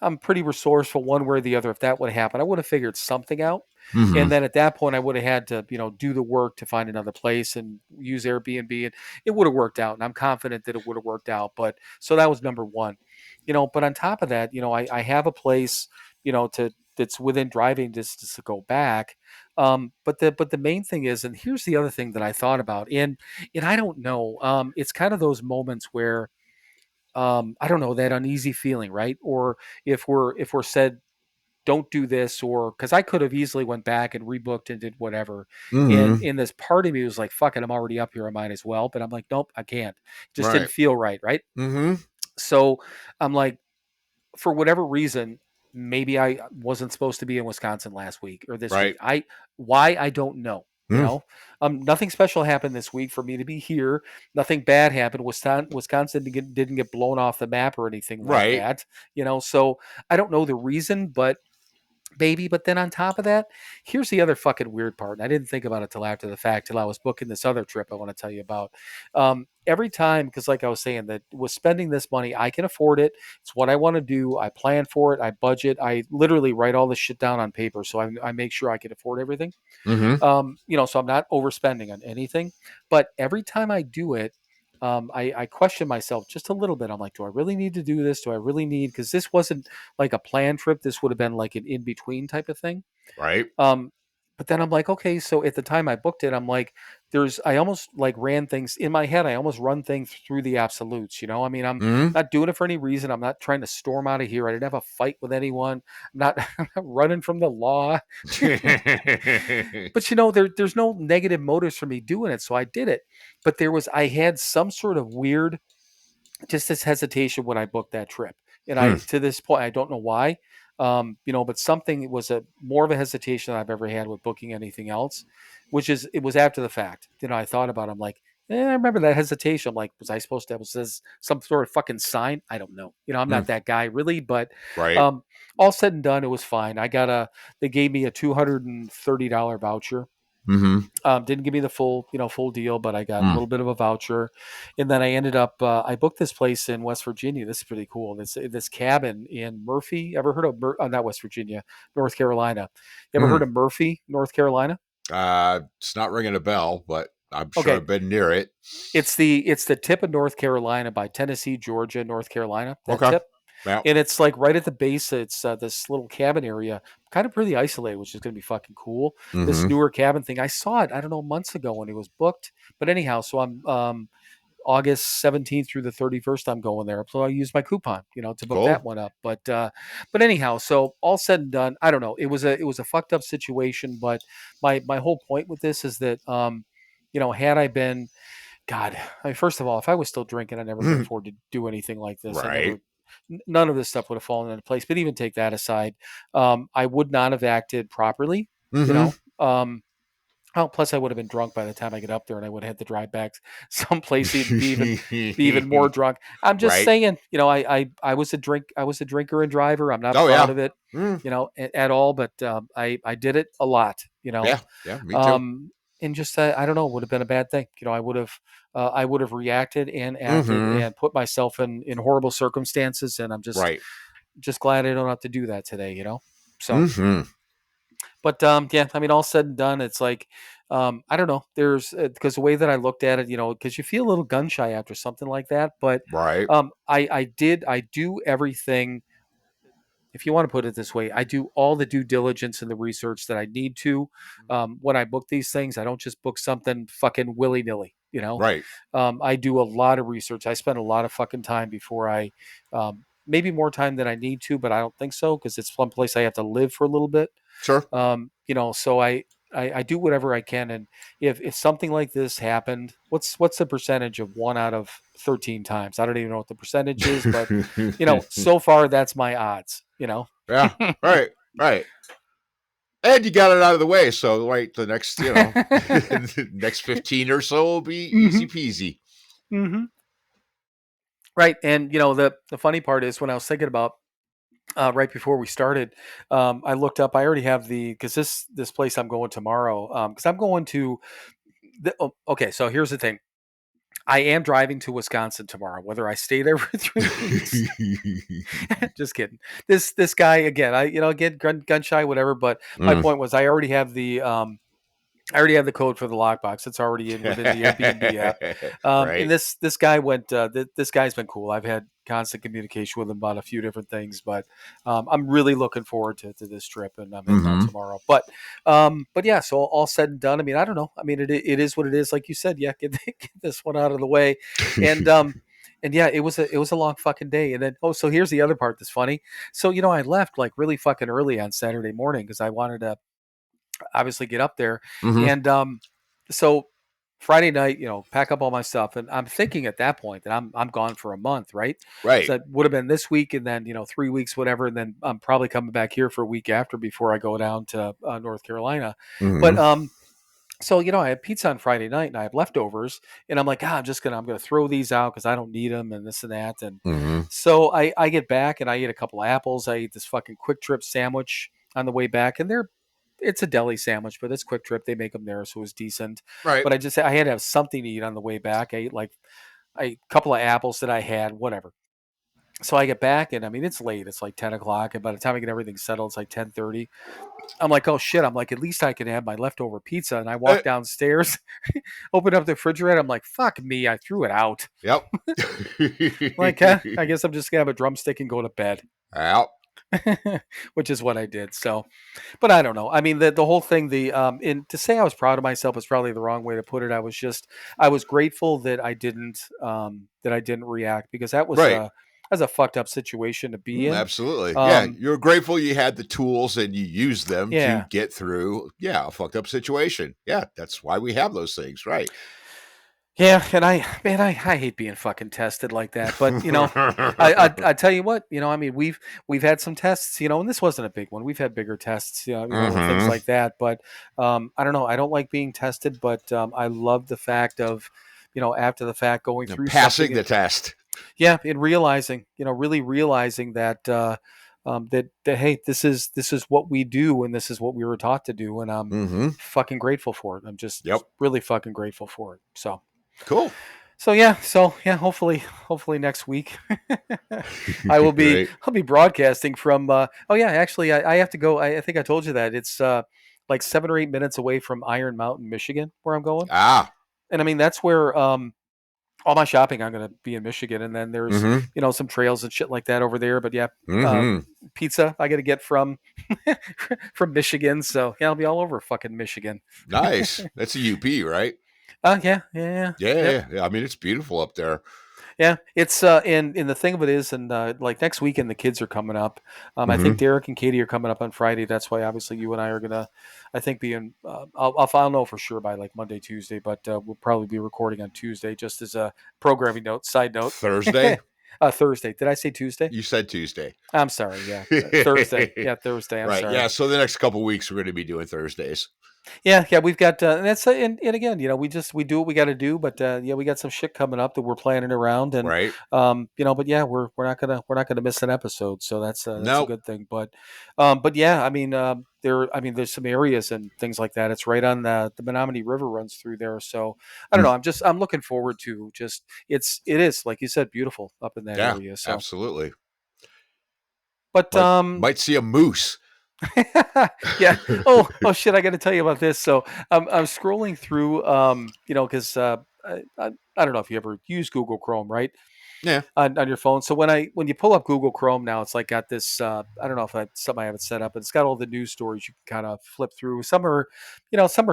Speaker 1: I'm pretty resourceful one way or the other. If that would have happened, I would have figured something out.
Speaker 4: Mm-hmm.
Speaker 1: And then at that point, I would have had to, do the work to find another place and use Airbnb. And it would have worked out. And I'm confident that it would have worked out. But so that was number one, but on top of that, I have a place, that's within driving distance to go back. But the main thing is, and here's the other thing that I thought about, and I don't know, it's kind of those moments where, I don't know, that uneasy feeling, right? Or if we're said, don't do this, or because I could have easily went back and rebooked and did whatever. And
Speaker 4: Mm-hmm.
Speaker 1: in this part of me was like, fuck it, I'm already up here, I might as well. But I'm like, nope, I can't. Just didn't
Speaker 4: Right.
Speaker 1: feel right, right?
Speaker 4: Mm-hmm.
Speaker 1: So I'm like, for whatever reason, maybe I wasn't supposed to be in Wisconsin last week or this week.
Speaker 4: Right.
Speaker 1: Why I don't know.
Speaker 4: Mm,
Speaker 1: Nothing special happened this week for me to be here. Nothing bad happened. Wisconsin didn't get blown off the map or anything like
Speaker 4: right.
Speaker 1: that. So I don't know the reason, but baby. But then on top of that, here's the other fucking weird part. And I didn't think about it till after the fact, till I was booking this other trip I want to tell you about. Every time, because like I was saying, that was spending this money, I can afford it. It's what I want to do. I plan for it. I budget. I literally write all this shit down on paper, so I make sure I can afford everything.
Speaker 4: Mm-hmm.
Speaker 1: So I'm not overspending on anything. But every time I do it, I question myself just a little bit. I'm like, do I really need to do this? Do I really need? Because this wasn't like a planned trip. This would have been like an in between type of thing.
Speaker 4: Right.
Speaker 1: Um, but then I'm like, okay, so at the time I booked it, I'm like, I almost like ran things in my head. I almost run things through the absolutes. I mean, I'm
Speaker 4: Mm-hmm.
Speaker 1: not doing it for any reason. I'm not trying to storm out of here. I didn't have a fight with anyone. I'm not, I'm not running from the law. But there's no negative motives for me doing it. So I did it. But I had some sort of weird, just this hesitation when I booked that trip. And
Speaker 4: Hmm.
Speaker 1: to this point, I don't know why. But something was a more of a hesitation than I've ever had with booking anything else, which is it was after the fact. I thought about it. I'm like, I remember that hesitation. I'm like, was I supposed to have this some sort of fucking sign? I don't know. I'm
Speaker 4: Hmm.
Speaker 1: not that guy really, but
Speaker 4: Right.
Speaker 1: um, all said and done, it was fine. They gave me a $230 voucher.
Speaker 4: Mm-hmm.
Speaker 1: Didn't give me the full deal, but I got a
Speaker 4: Mm.
Speaker 1: little bit of a voucher, and then I ended up. I booked this place in West Virginia. This is pretty cool. This cabin in Murphy. Ever heard of not West Virginia, North Carolina? You ever heard
Speaker 4: Mm.
Speaker 1: of Murphy, North Carolina?
Speaker 4: It's not ringing a bell, but I'm sure
Speaker 1: Okay,
Speaker 4: I've been near it.
Speaker 1: it's the tip of North Carolina by Tennessee, Georgia, North Carolina. That
Speaker 4: Okay.
Speaker 1: tip.
Speaker 4: Yeah.
Speaker 1: And it's like right at the base. It's this little cabin area, kind of pretty isolated, which is going to be fucking cool. This
Speaker 4: Mm-hmm.
Speaker 1: newer cabin thing, I saw it, I don't know, months ago when it was booked. But anyhow, so I'm August 17th through the 31st, I'm going there. So I use my coupon, to book that
Speaker 4: Cool.
Speaker 1: one up. But anyhow, so all said and done, I don't know. It was a fucked up situation, but my whole point with this is that, had I been, God, I mean, first of all, if I was still drinking, I never could afford to do anything like this.
Speaker 4: Right.
Speaker 1: None of this stuff would have fallen into place. But even take that aside, I would not have acted properly. You
Speaker 4: Mm-hmm.
Speaker 1: know, um, oh, plus I would have been drunk by the time I get up there, and I would have had to drive back someplace, even be even more drunk. I'm just
Speaker 4: Right.
Speaker 1: saying, I was a drinker and driver. I'm not
Speaker 4: Oh
Speaker 1: proud
Speaker 4: yeah.
Speaker 1: of it,
Speaker 4: Mm.
Speaker 1: at all. But I did it a lot.
Speaker 4: Yeah. Yeah. Me too.
Speaker 1: Um, and just I don't know, would have been a bad thing. I would have reacted and acted
Speaker 4: Mm-hmm.
Speaker 1: and put myself in horrible circumstances, and I'm just
Speaker 4: Right.
Speaker 1: just glad I don't have to do that today. So,
Speaker 4: Mm-hmm.
Speaker 1: but yeah, I mean, all said and done, it's like I don't know. There's because the way that I looked at it, because you feel a little gun shy after something like that, but
Speaker 4: Right.
Speaker 1: I do everything, if you want to put it this way, I do all the due diligence and the research that I need to when I book these things. I don't just book something fucking willy nilly.
Speaker 4: Right.
Speaker 1: I do a lot of research. I spend a lot of fucking time before maybe more time than I need to, but I don't think so because it's one place I have to live for a little bit.
Speaker 4: Sure.
Speaker 1: So I do whatever I can. And if something like this happened, what's the percentage of 1 out of 13 times? I don't even know what the percentage is, but so far that's my odds.
Speaker 4: Yeah. Right. Right. And you got it out of the way, so right, the next, next 15 or so will be easy
Speaker 1: Hmm.
Speaker 4: peasy.
Speaker 1: Hmm. Right. And the funny part is when I was thinking about right before we started, I looked up. I already have because this place I'm going tomorrow. Because I'm going to. Okay, so here's the thing. I am driving to Wisconsin tomorrow. Whether I stay there for 3 weeks, just kidding. This guy again. Again gun shy, whatever. But my
Speaker 4: Mm.
Speaker 1: point was, I already have the code for the lockbox. It's already in within the Airbnb app. And
Speaker 4: Right.
Speaker 1: this guy went. This guy's been cool. I've had constant communication with him about a few different things, but I'm really looking forward to this trip, and I'm heading out
Speaker 4: Mm-hmm.
Speaker 1: tomorrow. But yeah. So all said and done, I mean, I don't know. I mean, it is what it is. Like you said, yeah. Get this one out of the way, and yeah, it was a long fucking day. And then so here's the other part that's funny. So I left like really fucking early on Saturday morning because I wanted to obviously get up there.
Speaker 4: Mm-hmm.
Speaker 1: And so Friday night, pack up all my stuff, and I'm thinking at that point that I'm gone for a month, right?
Speaker 4: Right.
Speaker 1: So that would have been this week, and then 3 weeks, whatever, and then I'm probably coming back here for a week after before I go down to North Carolina. But
Speaker 4: Mm-hmm.
Speaker 1: so I had pizza on Friday night, and I have leftovers, and I'm like, I'm gonna throw these out because I don't need them, and this and that, and
Speaker 4: Mm-hmm.
Speaker 1: so I get back and I eat a couple of apples. I eat this fucking Quick Trip sandwich on the way back, and it's a deli sandwich, but it's Quick Trip. They make them there, so it was decent.
Speaker 4: Right.
Speaker 1: But I had to have something to eat on the way back. I ate a couple of apples that I had, whatever. So I get back, and I mean it's late. It's like 10 o'clock, and by the time I get everything settled, it's like 10:30. I'm like, oh shit! I'm like, at least I can have my leftover pizza. And I
Speaker 4: Uh,
Speaker 1: walk downstairs, open up the refrigerator. I'm like, fuck me! I threw it out.
Speaker 4: yep.
Speaker 1: Like, I guess I'm just gonna have a drumstick and go to bed.
Speaker 4: Yep.
Speaker 1: Which is what I did. So, but I don't know. I mean, the whole thing, in to say I was proud of myself is probably the wrong way to put it. I was grateful that I didn't react because
Speaker 4: Right.
Speaker 1: that's a fucked up situation to be in.
Speaker 4: Absolutely. Yeah.
Speaker 1: Um,
Speaker 4: You're grateful you had the tools and you used them to
Speaker 1: yeah,
Speaker 4: get through, a fucked up situation. Yeah. That's why we have those things. Right.
Speaker 1: yeah, and I hate being fucking tested like that. But I tell you what, I mean, we've had some tests, and this wasn't a big one. We've had bigger tests, or things
Speaker 4: Mm-hmm.
Speaker 1: like that. But I don't know. I don't like being tested, but I love the fact of, after the fact going through
Speaker 4: Passing
Speaker 1: something.
Speaker 4: the test.
Speaker 1: Yeah, and realizing, really realizing that that hey, this is what we do, and this is what we were taught to do, and I'm
Speaker 4: Mm-hmm.
Speaker 1: fucking grateful for it. I'm just
Speaker 4: Yep.
Speaker 1: really fucking grateful for it. So.
Speaker 4: Cool.
Speaker 1: So yeah, hopefully next week
Speaker 4: Great.
Speaker 1: I'll be broadcasting from oh yeah, actually I have to go. I think I told you that it's like 7 or 8 minutes away from Iron Mountain, Michigan, where I'm going.
Speaker 4: Ah.
Speaker 1: And I mean that's where all my shopping I'm going to be in Michigan, and then there's
Speaker 4: Mm-hmm.
Speaker 1: some trails and shit like that over there. But yeah, uh,
Speaker 4: Mm-hmm.
Speaker 1: pizza I got to get from from Michigan, so yeah, I'll be all over fucking Michigan.
Speaker 4: Nice. That's a UP, right?
Speaker 1: Yeah,
Speaker 4: Yeah,
Speaker 1: yep.
Speaker 4: yeah, yeah. I mean, it's beautiful up there.
Speaker 1: Yeah, it's and the thing of it is, and like next weekend the kids are coming up. I think
Speaker 4: Mm-hmm.
Speaker 1: Derek and Katie are coming up on Friday. That's why obviously you and I are gonna, I think, be in. I'll know for sure by like Monday, Tuesday, but we'll probably be recording on Tuesday. Just as a programming note, side note.
Speaker 4: Thursday?
Speaker 1: Thursday. Did I say Tuesday?
Speaker 4: You said Tuesday.
Speaker 1: I'm sorry. Yeah, Thursday. Yeah, Thursday. I'm
Speaker 4: Right.
Speaker 1: sorry.
Speaker 4: Yeah. So the next couple weeks we're going to be doing Thursdays.
Speaker 1: Yeah, we've got, and that's, and again, we do what we got to do, but yeah, we got some shit coming up that we're planning around, and
Speaker 4: Right.
Speaker 1: but yeah, we're not gonna miss an episode, so that's a
Speaker 4: Nope.
Speaker 1: good thing. But yeah, I mean, there's some areas and things like that. It's right on the Menominee River runs through there, so I don't
Speaker 4: Mm,
Speaker 1: know. I'm looking forward to just it is like you said, beautiful up in that
Speaker 4: yeah.
Speaker 1: area. So,
Speaker 4: Absolutely.
Speaker 1: but
Speaker 4: Might see a moose.
Speaker 1: yeah. Oh shit! I got to tell you about this. So I'm scrolling through, because I don't know if you ever use Google Chrome, right?
Speaker 4: Yeah.
Speaker 1: On your phone. So when you pull up Google Chrome now, it's like got this. I don't know if that's something I have it set up, but it's got all the news stories you can kind of flip through. Some are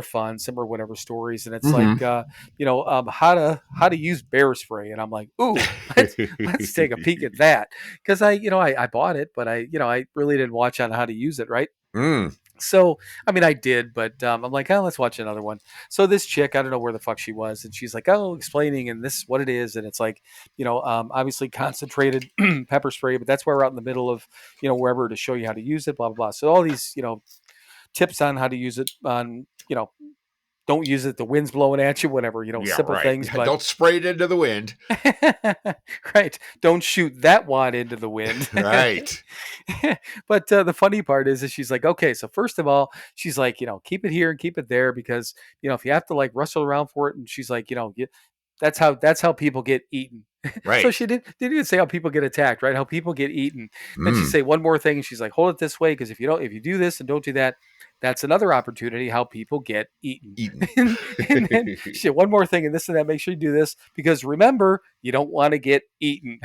Speaker 1: fun, some are whatever stories, and it's like,
Speaker 4: Mm-hmm.
Speaker 1: how to use bear spray, and I'm like, ooh, let's take a peek at that because I bought it, but I really didn't watch on how to use it, right?
Speaker 4: Mm.
Speaker 1: So, I mean, I did, but I'm like, oh, let's watch another one. So this chick, I don't know where the fuck she was, and she's like, oh, explaining, and this is what it is, and it's like, obviously concentrated pepper spray, but that's why we're out in the middle of, wherever to show you how to use it, blah blah blah. So all these, tips on how to use it on, don't use it. The wind's blowing at you, whatever,
Speaker 4: Yeah.
Speaker 1: simple
Speaker 4: Right.
Speaker 1: things, but
Speaker 4: Don't spray it into the wind.
Speaker 1: right. Don't shoot that wad into the wind.
Speaker 4: Right.
Speaker 1: But the funny part is she's like, okay, so first of all, she's like, keep it here and keep it there because if you have to like rustle around for it, and she's like, that's how people get eaten. So
Speaker 4: Right.
Speaker 1: she didn't even say how people get attacked, right? How people get eaten. Then she
Speaker 4: Mm.
Speaker 1: say one more thing, and she's like, hold it this way because if you do this and don't do that, that's another opportunity how people get eaten.
Speaker 4: Eaten.
Speaker 1: and then she said one more thing and this and that. Make sure you do this because remember, you don't want to get eaten.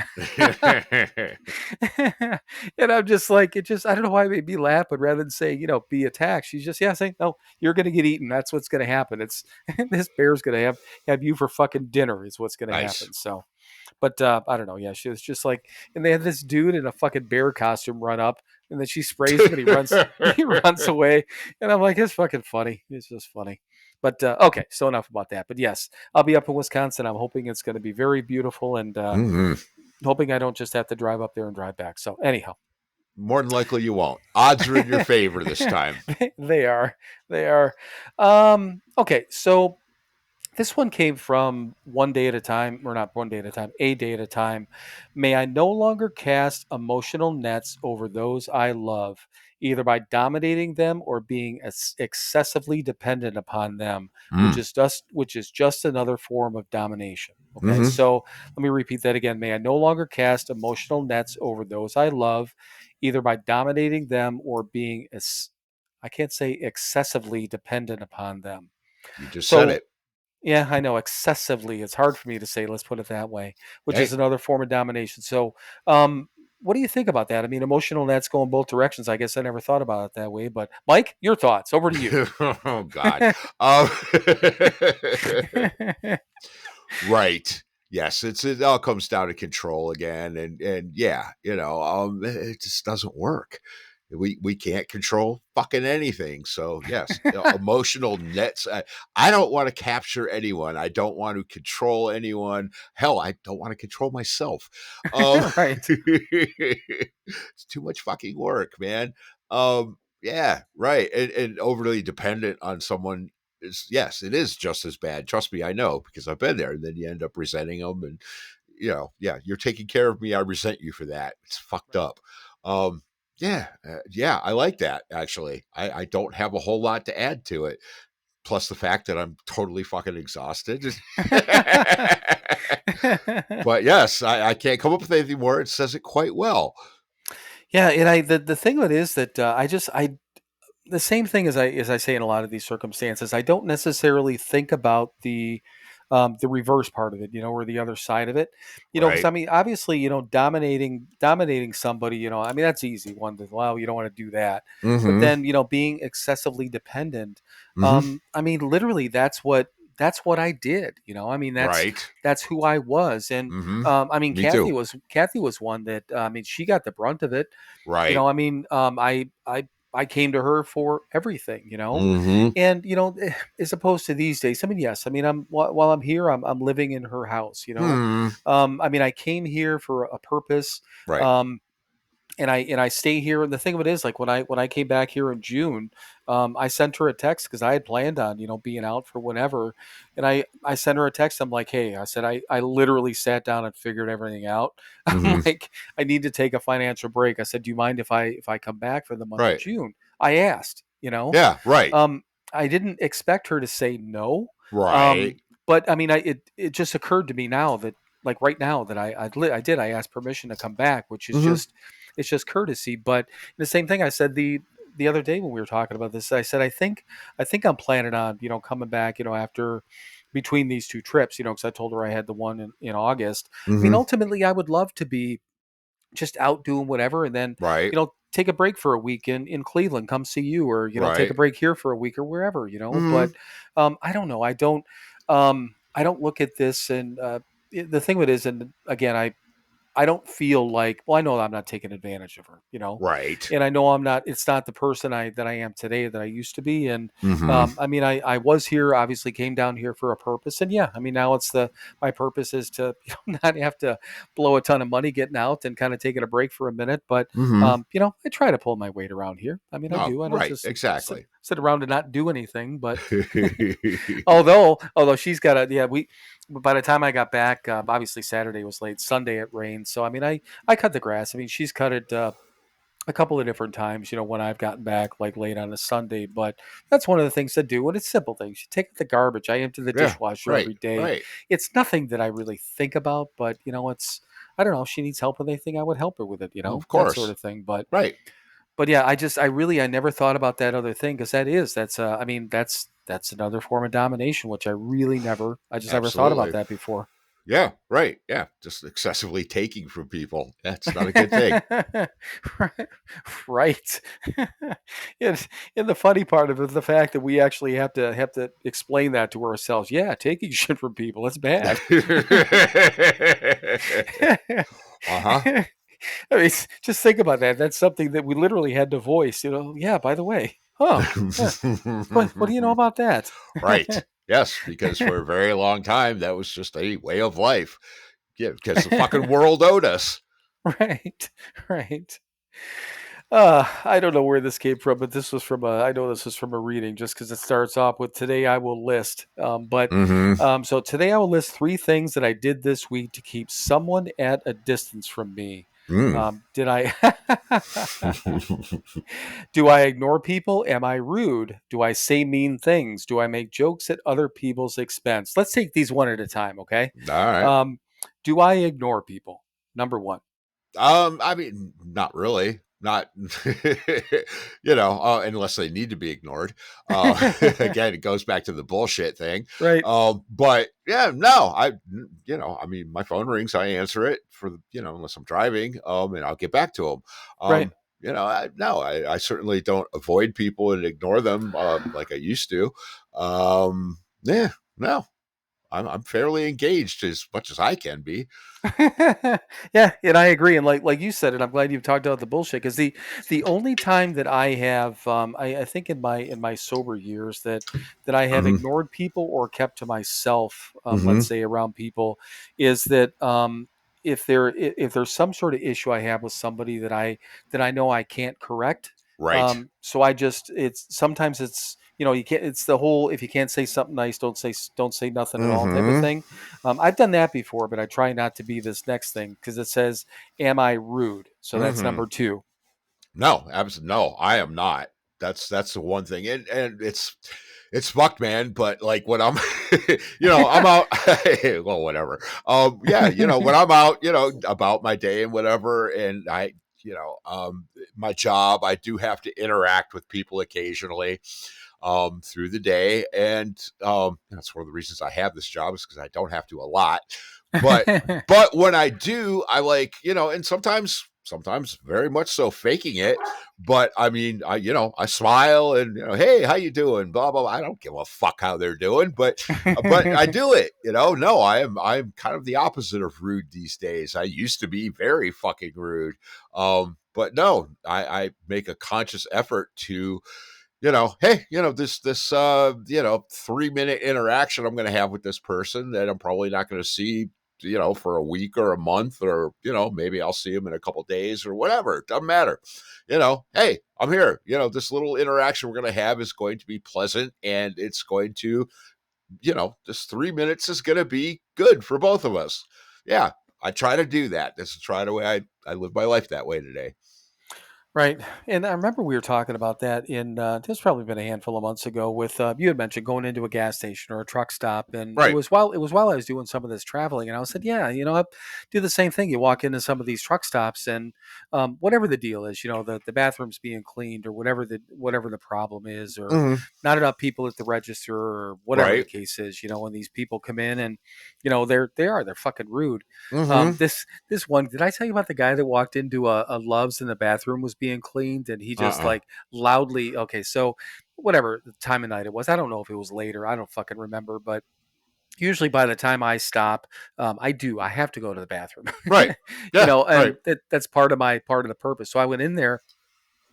Speaker 1: And I'm just like, I don't know why it made me laugh, but rather than saying, be attacked, she's just saying, no, you're gonna get eaten. That's what's gonna happen. It's this bear's gonna have you for fucking dinner is what's gonna
Speaker 4: Nice.
Speaker 1: happen. So but I don't know. Yeah, she was just like, and they had this dude in a fucking bear costume run up, and then she sprays him, and he runs away. And I'm like, it's fucking funny. It's just funny. But okay, so enough about that. But yes, I'll be up in Wisconsin. I'm hoping it's going to be very beautiful, and
Speaker 4: Hmm.
Speaker 1: hoping I don't just have to drive up there and drive back. So anyhow,
Speaker 4: More than likely you won't. Odds are in your favor this time.
Speaker 1: they are, they are. Okay, so this one came from one day at a time, or not one day at a time, a day at a time. May I no longer cast emotional nets over those I love, either by dominating them or being excessively dependent upon them,
Speaker 4: Mm.
Speaker 1: which is just another form of domination. Okay,
Speaker 4: Hmm.
Speaker 1: so let me repeat that again. May I no longer cast emotional nets over those I love, either by dominating them or being, I can't say excessively dependent upon them.
Speaker 4: You just said
Speaker 1: So
Speaker 4: it.
Speaker 1: yeah, I know excessively. It's hard for me to say. Let's put it that way, which is
Speaker 4: Hey.
Speaker 1: another form of domination. So, what do you think about that? I mean, emotional nets go in both directions. I guess I never thought about it that way. But Mike, your thoughts. Over to you.
Speaker 4: Oh God. Um, right. Yes, it all comes down to control again, and yeah, it just doesn't work. We can't control fucking anything. So yes, emotional nets. I don't want to capture anyone. I don't want to control anyone. Hell, I don't want to control myself.
Speaker 1: Right.
Speaker 4: It's too much fucking work, man. Yeah, right. And overly dependent on someone is, yes, it is just as bad. Trust me, I know because I've been there. And then you end up resenting them, and yeah, you're taking care of me. I resent you for that. It's fucked
Speaker 1: Right.
Speaker 4: up. Um, yeah, I like that actually. I don't have a whole lot to add to it. Plus the fact that I'm totally fucking exhausted. But yes, I can't come up with anything more. It says it quite well.
Speaker 1: Yeah, and the thing of it is that I the same thing as I say in a lot of these circumstances. I don't necessarily think about the reverse part of it, or the other side of it, because
Speaker 4: Right.
Speaker 1: I mean, obviously, dominating somebody, I mean, that's easy. One to, well, you don't want to do that, but
Speaker 4: Mm-hmm.
Speaker 1: then being excessively dependent.
Speaker 4: Mm-hmm.
Speaker 1: I mean, literally, that's what I did. I mean,
Speaker 4: Right.
Speaker 1: that's who I was, and
Speaker 4: Mm-hmm.
Speaker 1: I mean,
Speaker 4: Me too.
Speaker 1: Kathy was one that I mean, she got the brunt of it.
Speaker 4: Right.
Speaker 1: I mean, I came to her for everything.
Speaker 4: Mm-hmm.
Speaker 1: And as opposed to these days, I mean, yes, I mean, while I'm here, I'm living in her house.
Speaker 4: Hmm.
Speaker 1: I mean, I came here for a purpose.
Speaker 4: Right.
Speaker 1: Um, and I stay here. And the thing of it is, like when I came back here in June, I sent her a text because I had planned on being out for whenever, and I sent her a text. I'm like, hey, I said I literally sat down and figured everything out. I'm
Speaker 4: Mm-hmm.
Speaker 1: like, I need to take a financial break. I said, do you mind if I come back for the month of
Speaker 4: Right.
Speaker 1: June? I asked.
Speaker 4: Yeah. Right.
Speaker 1: Um, I didn't expect her to say no.
Speaker 4: Right.
Speaker 1: Um, but I mean, it just occurred to me now that like right now that I asked permission to come back, which is
Speaker 4: Mm-hmm.
Speaker 1: just it's just courtesy. But the same thing I said the other day when we were talking about this, I said I think I'm planning on coming back after between these two trips, because I told her I had the one in August. I mean,
Speaker 4: Mm-hmm.
Speaker 1: ultimately, I would love to be just out doing whatever, and then
Speaker 4: Right.
Speaker 1: take a break for a week in Cleveland, come see you, or take a
Speaker 4: Right.
Speaker 1: break here for a week or wherever.
Speaker 4: Mm-hmm.
Speaker 1: But I don't know. I don't look at this, and the thing with it is, and again, I don't feel like, well, I know I'm not taking advantage of her.
Speaker 4: Right.
Speaker 1: And I know I'm not, it's not the person that I am today that I used to be. And
Speaker 4: Mm-hmm.
Speaker 1: I mean, I was here, obviously came down here for a purpose. And yeah, I mean, now my purpose is to not have to blow a ton of money getting out and kind of taking a break for a minute. But,
Speaker 4: Mm-hmm.
Speaker 1: I try to pull my weight around here. I mean, I
Speaker 4: No.
Speaker 1: do. I don't
Speaker 4: Right.
Speaker 1: just
Speaker 4: Exactly.
Speaker 1: sit around and not do anything. But although she's got a, yeah, by the time I got back, obviously Saturday was late. Sunday it rained, so I mean, I cut the grass. I mean, she's cut it a couple of different times, when I've gotten back like late on a Sunday. But that's one of the things to do, and it's simple things. You take out the garbage. I empty the
Speaker 4: Yeah.
Speaker 1: dishwasher
Speaker 4: Right.
Speaker 1: every day.
Speaker 4: Right.
Speaker 1: It's nothing that I really think about, but it's I don't know. If she needs help with anything, I would help her with it.
Speaker 4: Of
Speaker 1: That sort
Speaker 4: course.
Speaker 1: of thing. But yeah, I never thought about that other thing because that's I mean that's another form of domination, which I just never thought about
Speaker 4: Absolutely.
Speaker 1: that before.
Speaker 4: Yeah. Right. Yeah. Just excessively taking from people. That's not a good thing.
Speaker 1: Right. Right. and, and the funny part of it is the fact that we actually have to explain that to ourselves. Yeah, taking shit from people, that's bad.
Speaker 4: Uh-huh.
Speaker 1: I mean, just think about that. That's something that we literally had to voice. Yeah, by the way. Oh, yeah. What do you know about that?
Speaker 4: Right. Yes, because for a very long time that was just a way of life. Yeah, because the fucking world owed us.
Speaker 1: Right, right. I don't know where this came from, but this was from a. I know this was from a reading, just because it starts off with "Today I will list."
Speaker 4: Mm-hmm.
Speaker 1: So today I will list 3 things that I did this week to keep someone at a distance from me.
Speaker 4: Mm.
Speaker 1: Did I? Do I ignore people? Am I rude? Do I say mean things? Do I make jokes at other people's expense? Let's take these one at a time, okay?
Speaker 4: All right.
Speaker 1: Um, do I ignore people? Number one.
Speaker 4: I mean, not really. Not, unless they need to be ignored. Again, it goes back to the bullshit thing.
Speaker 1: Right,
Speaker 4: But yeah, no, I mean, my phone rings, I answer it for unless I'm driving, and I'll get back to them.
Speaker 1: right.
Speaker 4: I certainly don't avoid people and ignore them like I used to. Yeah, no, I'm fairly engaged as much as I can be.
Speaker 1: Yeah, and I agree. And like you said, and I'm glad you've talked about the bullshit because the only time that I have, I think in my sober years that I have
Speaker 4: Hmm.
Speaker 1: ignored people or kept to myself,
Speaker 4: Hmm.
Speaker 1: let's say around people, is that if there's some sort of issue I have with somebody that I know I can't correct,
Speaker 4: Right.
Speaker 1: so I just it's sometimes it's you can't it's the whole if you can't say something nice don't say nothing at all type of
Speaker 4: Hmm.
Speaker 1: thing. I've done that before, but I try not to be this next thing because it says, "Am I rude?" So that's
Speaker 4: Hmm.
Speaker 1: number two.
Speaker 4: No, absolutely no. I am not. That's the one thing, and it's fucked, man. But like when I'm, I'm out. Well, whatever. Yeah, when I'm out, about my day and whatever, and my job, I do have to interact with people occasionally, through the day, and that's one of the reasons I have this job is because I don't have to a lot. But but when I do, I like and sometimes very much so faking it. But I mean, I smile and hey, how you doing? Blah blah. Blah. I don't give a fuck how they're doing, but I do it. No, I'm kind of the opposite of rude these days. I used to be very fucking rude. But no, I make a conscious effort to hey, this 3-minute interaction I'm going to have with this person that I'm probably not going to see, for a week or a month, or maybe I'll see him in a couple days or whatever. It doesn't matter. Hey, I'm here. This little interaction we're going to have is going to be pleasant, and it's going to, this 3 minutes is going to be good for both of us. Yeah, I try to do that. This is try the way I live my life that way today.
Speaker 1: Right. And I remember we were talking about that in this probably been a handful of months ago with you had mentioned going into a gas station or a truck stop, and
Speaker 4: Right.
Speaker 1: it was while I was doing some of this traveling, and I said, yeah, I do the same thing. You walk into some of these truck stops, and whatever the deal is, the bathrooms being cleaned or whatever the problem is, or
Speaker 4: Hmm.
Speaker 1: not enough people at the register or whatever the
Speaker 4: Right.
Speaker 1: case is, when these people come in and they're fucking rude.
Speaker 4: Hmm.
Speaker 1: This one, did I tell you about the guy that walked into a Love's and the bathroom was being cleaned and he just
Speaker 4: Uh-uh.
Speaker 1: like loudly, okay, so whatever the time of night it was, I don't know if it was later, I don't fucking remember, but usually by the time I stop, I have to go to the bathroom,
Speaker 4: Right. Yeah. Right.
Speaker 1: and that's part of the purpose. So I went in there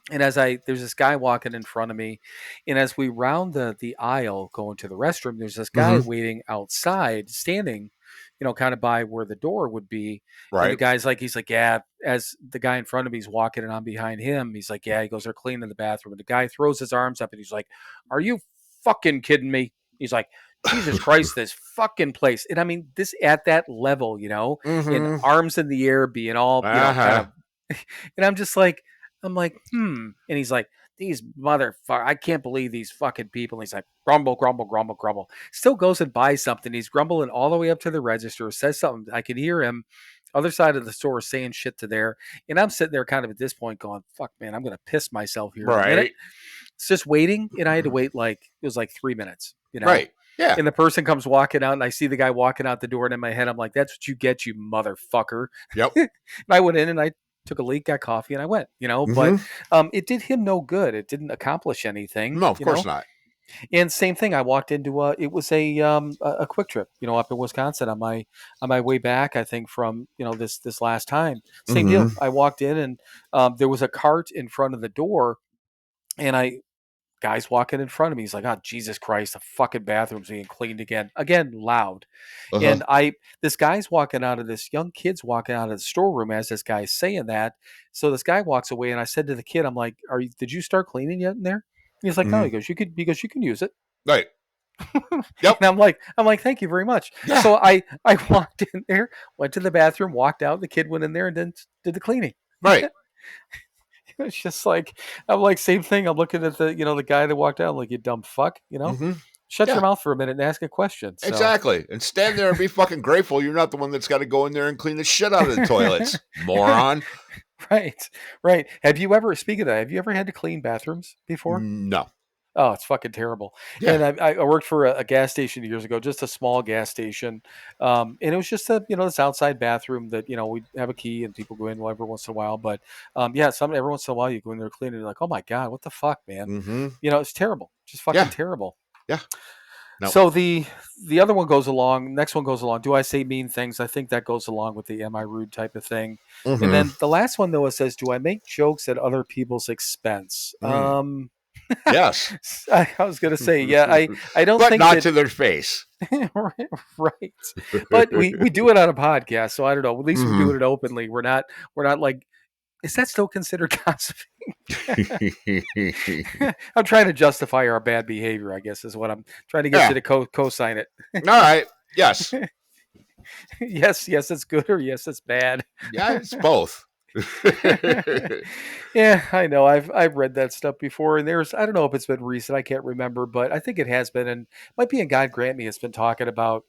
Speaker 1: and there's this guy walking in front of me, and as we round the aisle going to the restroom, there's this guy
Speaker 4: Hmm.
Speaker 1: waiting outside, standing, kind of by where the door would be. And the
Speaker 4: Right.
Speaker 1: guy's like, he's like, yeah. As the guy in front of me is walking, and I'm behind him, he's like, yeah. He goes, they're cleaning the bathroom, and the guy throws his arms up, and he's like, "Are you fucking kidding me?" He's like, "Jesus Christ, this fucking place!" And I mean, this at that level, in
Speaker 4: Hmm.
Speaker 1: arms in the air, being all, kind
Speaker 4: Uh-huh.
Speaker 1: of, and I'm like, hmm. And he's like, these motherfucker, I can't believe these fucking people. And he's like, grumble, grumble, grumble, grumble. Still goes and buys something. He's grumbling all the way up to the register, says something. I can hear him other side of the store saying shit to there. And I'm sitting there kind of at this point going, fuck, man, I'm going to piss myself here in a minute.
Speaker 4: Right.
Speaker 1: It's just waiting. And I had to wait it was like 3 minutes,
Speaker 4: Right. Yeah.
Speaker 1: And the person comes walking out, and I see the guy walking out the door, and in my head, I'm like, "That's what you get, you motherfucker."
Speaker 4: Yep.
Speaker 1: And I went in and I took a leak, got coffee, and I went. But
Speaker 4: Hmm.
Speaker 1: it did him no good. It didn't accomplish anything.
Speaker 4: No, of course not.
Speaker 1: And same thing. I walked into it was a quick trip, up in Wisconsin on my way back. I think from this last time. Same deal.
Speaker 4: Hmm.
Speaker 1: I walked in and there was a cart in front of the door, and I guy's walking in front of me. He's like, "Oh, Jesus Christ, the fucking bathroom's being cleaned again." Again, loud.
Speaker 4: Uh-huh.
Speaker 1: And this guy's walking out of this young kid's walking out of the storeroom as this guy's saying that. So this guy walks away, and I said to the kid, I'm like, did you start cleaning yet in there? He's like, no.
Speaker 4: Hmm.
Speaker 1: He goes, you can use it.
Speaker 4: Right.
Speaker 1: And
Speaker 4: Yep.
Speaker 1: I'm like, thank you very much.
Speaker 4: Yeah.
Speaker 1: So I walked in there, went to the bathroom, walked out. The kid went in there and then did the cleaning.
Speaker 4: Right.
Speaker 1: It's just like, I'm like, same thing. I'm looking at the guy that walked out. I'm like, you dumb fuck,
Speaker 4: Hmm.
Speaker 1: shut your
Speaker 4: Yeah.
Speaker 1: mouth for a minute and ask a question. So,
Speaker 4: Exactly. And stand there and be fucking grateful you're not the one that's got to go in there and clean the shit out of the toilets, moron.
Speaker 1: right, right. Speaking of that, have you ever had to clean bathrooms before?
Speaker 4: No.
Speaker 1: Oh, it's fucking terrible.
Speaker 4: Yeah.
Speaker 1: And I worked for a gas station years ago, just a small gas station. And it was just this outside bathroom that, we have a key and people go in every once in a while. But yeah, every once in a while you go in there cleaning, you're like, oh my God, what the fuck, man?
Speaker 4: Hmm.
Speaker 1: It's terrible. Just fucking
Speaker 4: Yeah.
Speaker 1: terrible.
Speaker 4: Yeah. No.
Speaker 1: So the other one goes along, next one goes along. Do I say mean things? I think that goes along with the am I rude type of thing. And
Speaker 4: Hmm.
Speaker 1: then the last one though, it says, do I make jokes at other people's expense?
Speaker 4: Yes.
Speaker 1: I was gonna say, yeah, I don't
Speaker 4: But
Speaker 1: think
Speaker 4: not
Speaker 1: that
Speaker 4: to their face.
Speaker 1: right. But we do it on a podcast, so I don't know. At least we're
Speaker 4: Hmm.
Speaker 1: doing it openly. We're not like, is that still considered gossiping? I'm trying to justify our bad behavior, I guess, is what I'm trying to get you
Speaker 4: Yeah.
Speaker 1: to co-sign it.
Speaker 4: All right. Yes.
Speaker 1: Yes, it's good, or yes, it's bad.
Speaker 4: Yeah, it's both.
Speaker 1: Yeah, I know. I've read that stuff before, and I don't know if it's been recent. I can't remember, but I think it has been, and might be in God Grant Me. It's been talking about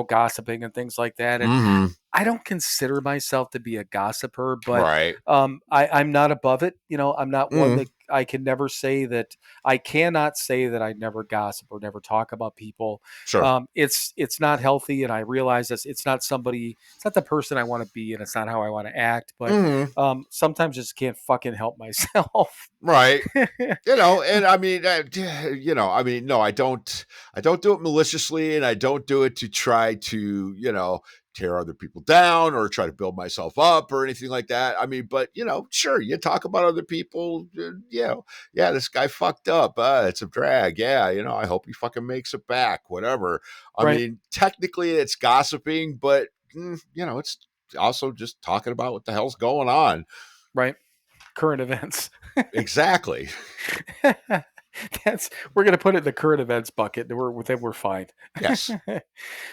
Speaker 1: gossiping and things like that, and
Speaker 4: Hmm.
Speaker 1: I don't consider myself to be a gossiper, but
Speaker 4: Right.
Speaker 1: I'm not above it. I'm not one
Speaker 4: Mm.
Speaker 1: that I can never say that I cannot say that I never gossip or never talk about people.
Speaker 4: Sure.
Speaker 1: It's not healthy, and I realize this. It's not the person I want to be, and it's not how I want to act. But
Speaker 4: Hmm.
Speaker 1: sometimes I just can't fucking help myself.
Speaker 4: Right. And I mean, no, I don't do it maliciously, and I don't do it to try to, tear other people down or try to build myself up or anything like that. I mean, but sure, you talk about other people, yeah, this guy fucked up. It's a drag. Yeah, I hope he fucking makes it back. Whatever. I
Speaker 1: Right,
Speaker 4: mean, technically, it's gossiping, but it's also just talking about what the hell's going on.
Speaker 1: right. Current events.
Speaker 4: Exactly.
Speaker 1: We're gonna put it in the current events bucket. We're fine.
Speaker 4: Yes.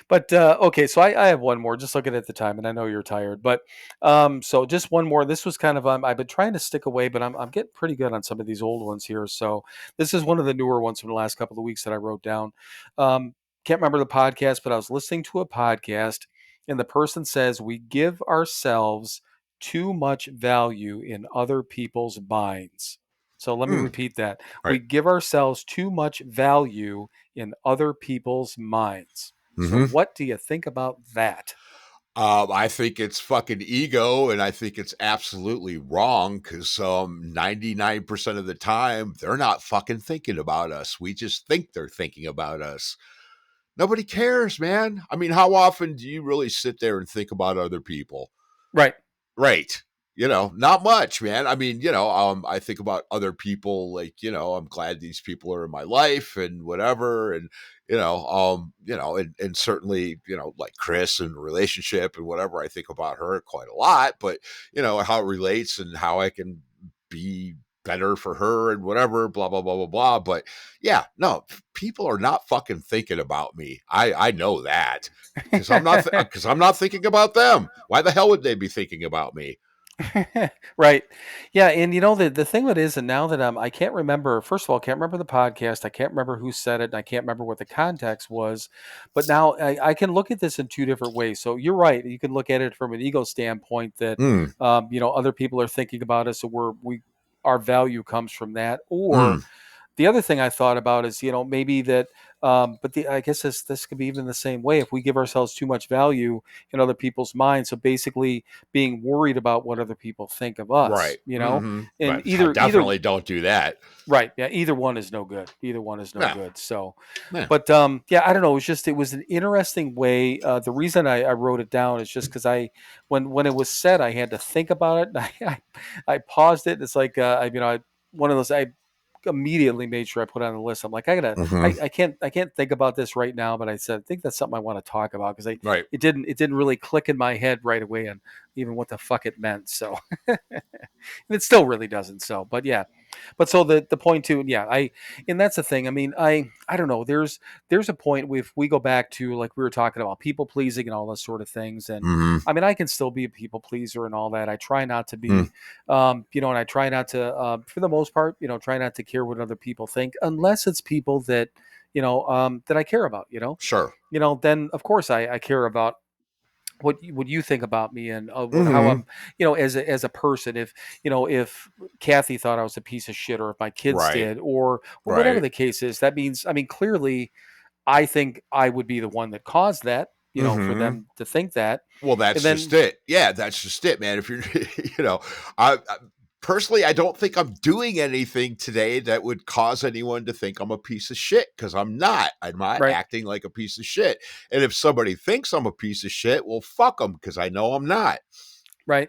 Speaker 1: But okay, so I have one more. Just looking at the time, and I know you're tired, but so just one more. This was kind of I've been trying to stick away, but I'm getting pretty good on some of these old ones here. So this is one of the newer ones from the last couple of weeks that I wrote down. Can't remember the podcast, but I was listening to a podcast, and the person says we give ourselves too much value in other people's minds. So let me
Speaker 4: Mm.
Speaker 1: repeat that. We
Speaker 4: Right.
Speaker 1: give ourselves too much value in other people's minds. So,
Speaker 4: Hmm.
Speaker 1: what do you think about that?
Speaker 4: I think it's fucking ego, and I think it's absolutely wrong because 99% of the time they're not fucking thinking about us. We just think they're thinking about us. Nobody cares, man. I mean, how often do you really sit there and think about other people?
Speaker 1: Right.
Speaker 4: Right. Not much, man. I mean, I think about other people like, I'm glad these people are in my life and whatever. And, and certainly, like Chris and relationship and whatever, I think about her quite a lot, but, how it relates and how I can be better for her and whatever, blah, blah, blah, blah, blah. But yeah, no, people are not fucking thinking about me. I know that because because I'm not thinking about them. Why the hell would they be thinking about me?
Speaker 1: Right. Yeah, and the thing that is, and now that I can't remember. First of all, I can't remember the podcast. I can't remember who said it, and I can't remember what the context was. But now I can look at this in two different ways. So you're right. You can look at it from an ego standpoint that
Speaker 4: Mm,
Speaker 1: other people are thinking about us, so our value comes from that, or
Speaker 4: mm,
Speaker 1: the other thing I thought about is, maybe that, I guess this could be even the same way if we give ourselves too much value in other people's minds. So basically, being worried about what other people think of us,
Speaker 4: right. Hmm.
Speaker 1: and
Speaker 4: But I
Speaker 1: either
Speaker 4: definitely don't do that.
Speaker 1: right, yeah, either one is no good. Either one is no
Speaker 4: Yeah.
Speaker 1: good. So,
Speaker 4: Yeah.
Speaker 1: but yeah, I don't know. It was an interesting way. The reason I wrote it down is just because when it was said, I had to think about it. And I paused it. It's like one of those. I immediately made sure I put it on the list. I'm like,
Speaker 4: Mhm.
Speaker 1: I can't think about this right now, but I said, I think that's something I want to talk about because
Speaker 4: Right.
Speaker 1: it didn't really click in my head right away and even what the fuck it meant. So it still really doesn't. So, but yeah, but so the point too, yeah, and that's the thing. I mean, I don't know. There's a point if we go back to like we were talking about people pleasing and all those sort of things, and
Speaker 4: Mhm.
Speaker 1: I mean, I can still be a people pleaser and all that. I try not to
Speaker 4: Hmm.
Speaker 1: be, and I try not to, for the most part, try not to care what other people think, unless it's people that, that I care about.
Speaker 4: Sure.
Speaker 1: Then of course I care about what you think about me and how
Speaker 4: Mhm.
Speaker 1: I'm, as a person. If Kathy thought I was a piece of shit, or if my kids
Speaker 4: Right.
Speaker 1: did, or whatever
Speaker 4: Right.
Speaker 1: the case is, that means, I mean, clearly, I think I would be the one that caused that, for
Speaker 4: Mhm.
Speaker 1: them to think that,
Speaker 4: Well,
Speaker 1: and
Speaker 4: that's just
Speaker 1: then
Speaker 4: it. Yeah, that's just it, man. If you're, I personally, I don't think I'm doing anything today that would cause anyone to think I'm a piece of shit because I'm not. I'm not
Speaker 1: right.
Speaker 4: acting like a piece of shit. And if somebody thinks I'm a piece of shit, well, fuck them because I know I'm not.
Speaker 1: Right.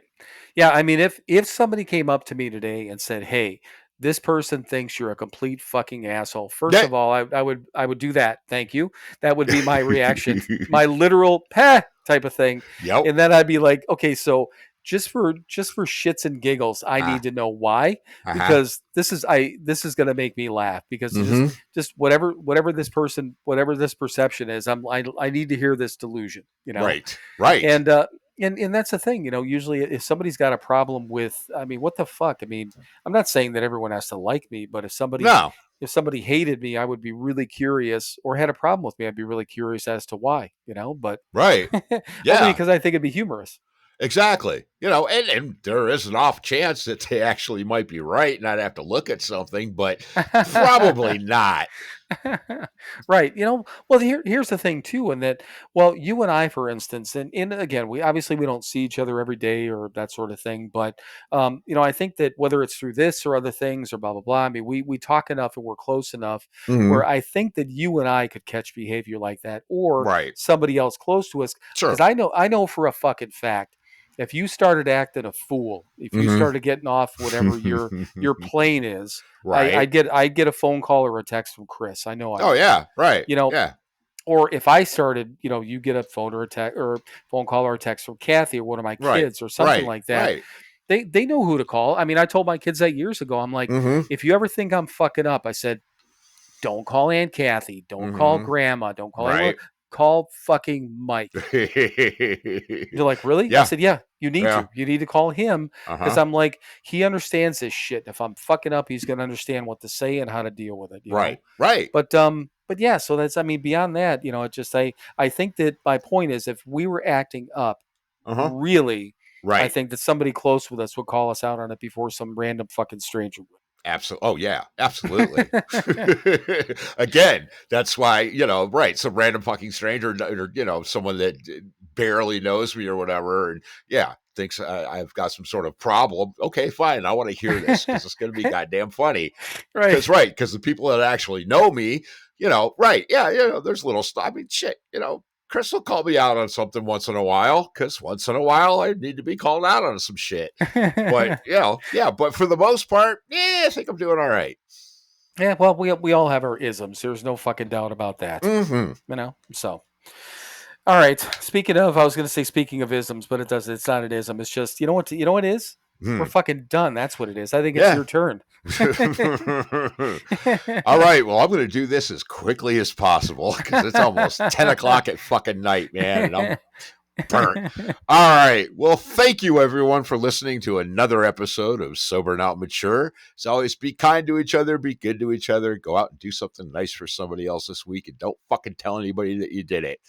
Speaker 1: Yeah, I mean, if somebody came up to me today and said, "Hey, this person thinks you're a complete fucking asshole," first
Speaker 4: That.
Speaker 1: of all, I would do that. Thank you. That would be my reaction, my literal "pah" type of thing,
Speaker 4: Yep.
Speaker 1: and then I'd be like, "Okay, so just for shits and giggles, I
Speaker 4: Uh,
Speaker 1: need to know why,
Speaker 4: uh-huh.
Speaker 1: because this is going to make me laugh, because it's
Speaker 4: Mm-hmm.
Speaker 1: just whatever this perception is, I need to hear this delusion.
Speaker 4: Right. Right.
Speaker 1: And and that's the thing, usually if somebody's got a problem with, I mean, what the fuck? I mean, I'm not saying that everyone has to like me, but
Speaker 4: No.
Speaker 1: if somebody hated me, I would be really curious, or had a problem with me, I'd be really curious as to why. But
Speaker 4: Right.
Speaker 1: only
Speaker 4: Yeah.
Speaker 1: because I think it'd be humorous.
Speaker 4: Exactly. And there is an off chance that they actually might be right and I'd have to look at something, but probably not.
Speaker 1: Right. Well, here's the thing too, and that, well, you and I, for instance, and again, we don't see each other every day or that sort of thing, but I think that whether it's through this or other things or blah blah blah, I mean, we talk enough and we're close enough where
Speaker 4: Mhm.
Speaker 1: I think that you and I could catch behavior like that, or
Speaker 4: Right.
Speaker 1: somebody else close to us, because
Speaker 4: Sure.
Speaker 1: I know for a fucking fact, if you started acting a fool, if you
Speaker 4: Mhm.
Speaker 1: started getting off whatever your plane is,
Speaker 4: Right.
Speaker 1: I'd get a phone call or a text from Chris. I know I
Speaker 4: Oh,
Speaker 1: would.
Speaker 4: yeah. Right.
Speaker 1: You know,
Speaker 4: Yeah.
Speaker 1: or if I started, you get a phone or a text or phone call or a text from Kathy or one of my
Speaker 4: Right.
Speaker 1: kids or something
Speaker 4: Right.
Speaker 1: like that.
Speaker 4: Right.
Speaker 1: They know who to call. I mean, I told my kids that years ago. I'm like,
Speaker 4: Mhm.
Speaker 1: if you ever think I'm fucking up, I said, don't call Aunt Kathy, don't call
Speaker 4: Mhm.
Speaker 1: Grandma, don't call anyone,
Speaker 4: Right.
Speaker 1: call fucking Mike. They're like, really? I
Speaker 4: Yeah.
Speaker 1: said, yeah, you need
Speaker 4: Yeah.
Speaker 1: to. You need to call him, because
Speaker 4: Uh-huh.
Speaker 1: I'm like, he understands this shit. If I'm fucking up, he's gonna understand what to say and how to deal with it.
Speaker 4: Right. Right.
Speaker 1: But yeah, so that's, I mean, beyond that, it just, I think that my point is, if we were acting up,
Speaker 4: Uh-huh.
Speaker 1: really, I
Speaker 4: Right.
Speaker 1: think that somebody close with us would call us out on it before some random fucking stranger
Speaker 4: Absolutely. Oh, yeah. Absolutely.
Speaker 1: would.
Speaker 4: Again, that's why, right. Some random fucking stranger or, someone that barely knows me or whatever. And yeah, thinks I've got some sort of problem. Okay, fine. I want to hear this because it's going to be goddamn funny.
Speaker 1: Right.
Speaker 4: Because the people that actually know me, right. Yeah. There's little stuff. I mean, shit, Chris will call me out on something once in a while because once in a while I need to be called out on some shit. But, yeah, but for the most part, yeah, I think I'm doing all right.
Speaker 1: Yeah, well, we all have our isms. There's no fucking doubt about that.
Speaker 4: Mm-hmm.
Speaker 1: So, all right. Speaking of, I was going to say speaking of isms, but it's not an ism. It's just, what it is? We're
Speaker 4: Hmm.
Speaker 1: fucking done. That's what it is. I think it's
Speaker 4: Yeah.
Speaker 1: your turn.
Speaker 4: All right. Well, I'm going to do this as quickly as possible because it's almost 10 o'clock at fucking night, man. And I'm burnt. All right. Well, thank you everyone for listening to another episode of Sober Not Mature. As always, be kind to each other, be good to each other, go out and do something nice for somebody else this week, and don't fucking tell anybody that you did it.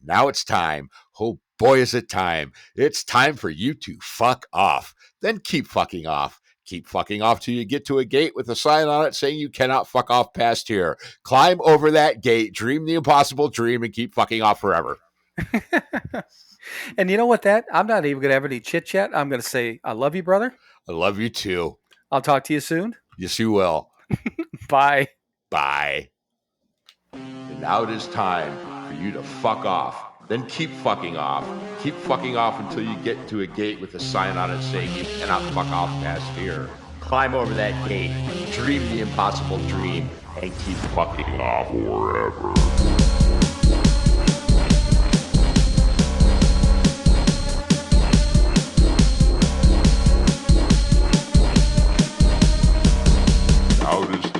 Speaker 4: Now it's time. Oh boy, is it time. It's time for you to fuck off. Then keep fucking off. Keep fucking off till you get to a gate with a sign on it saying you cannot fuck off past here. Climb over that gate, dream the impossible dream, and keep fucking off forever.
Speaker 1: And you know what, I'm not even going to have any chit chat. I'm going to say, I love you, brother.
Speaker 4: I love you too.
Speaker 1: I'll talk to you soon.
Speaker 4: Yes, you will.
Speaker 1: Bye.
Speaker 4: Bye. And now it is time for you to fuck off. Then keep fucking off. Keep fucking off until you get to a gate with a sign on it saying you cannot fuck off past here. Climb over that gate. dream the impossible dream and keep fucking off forever. How does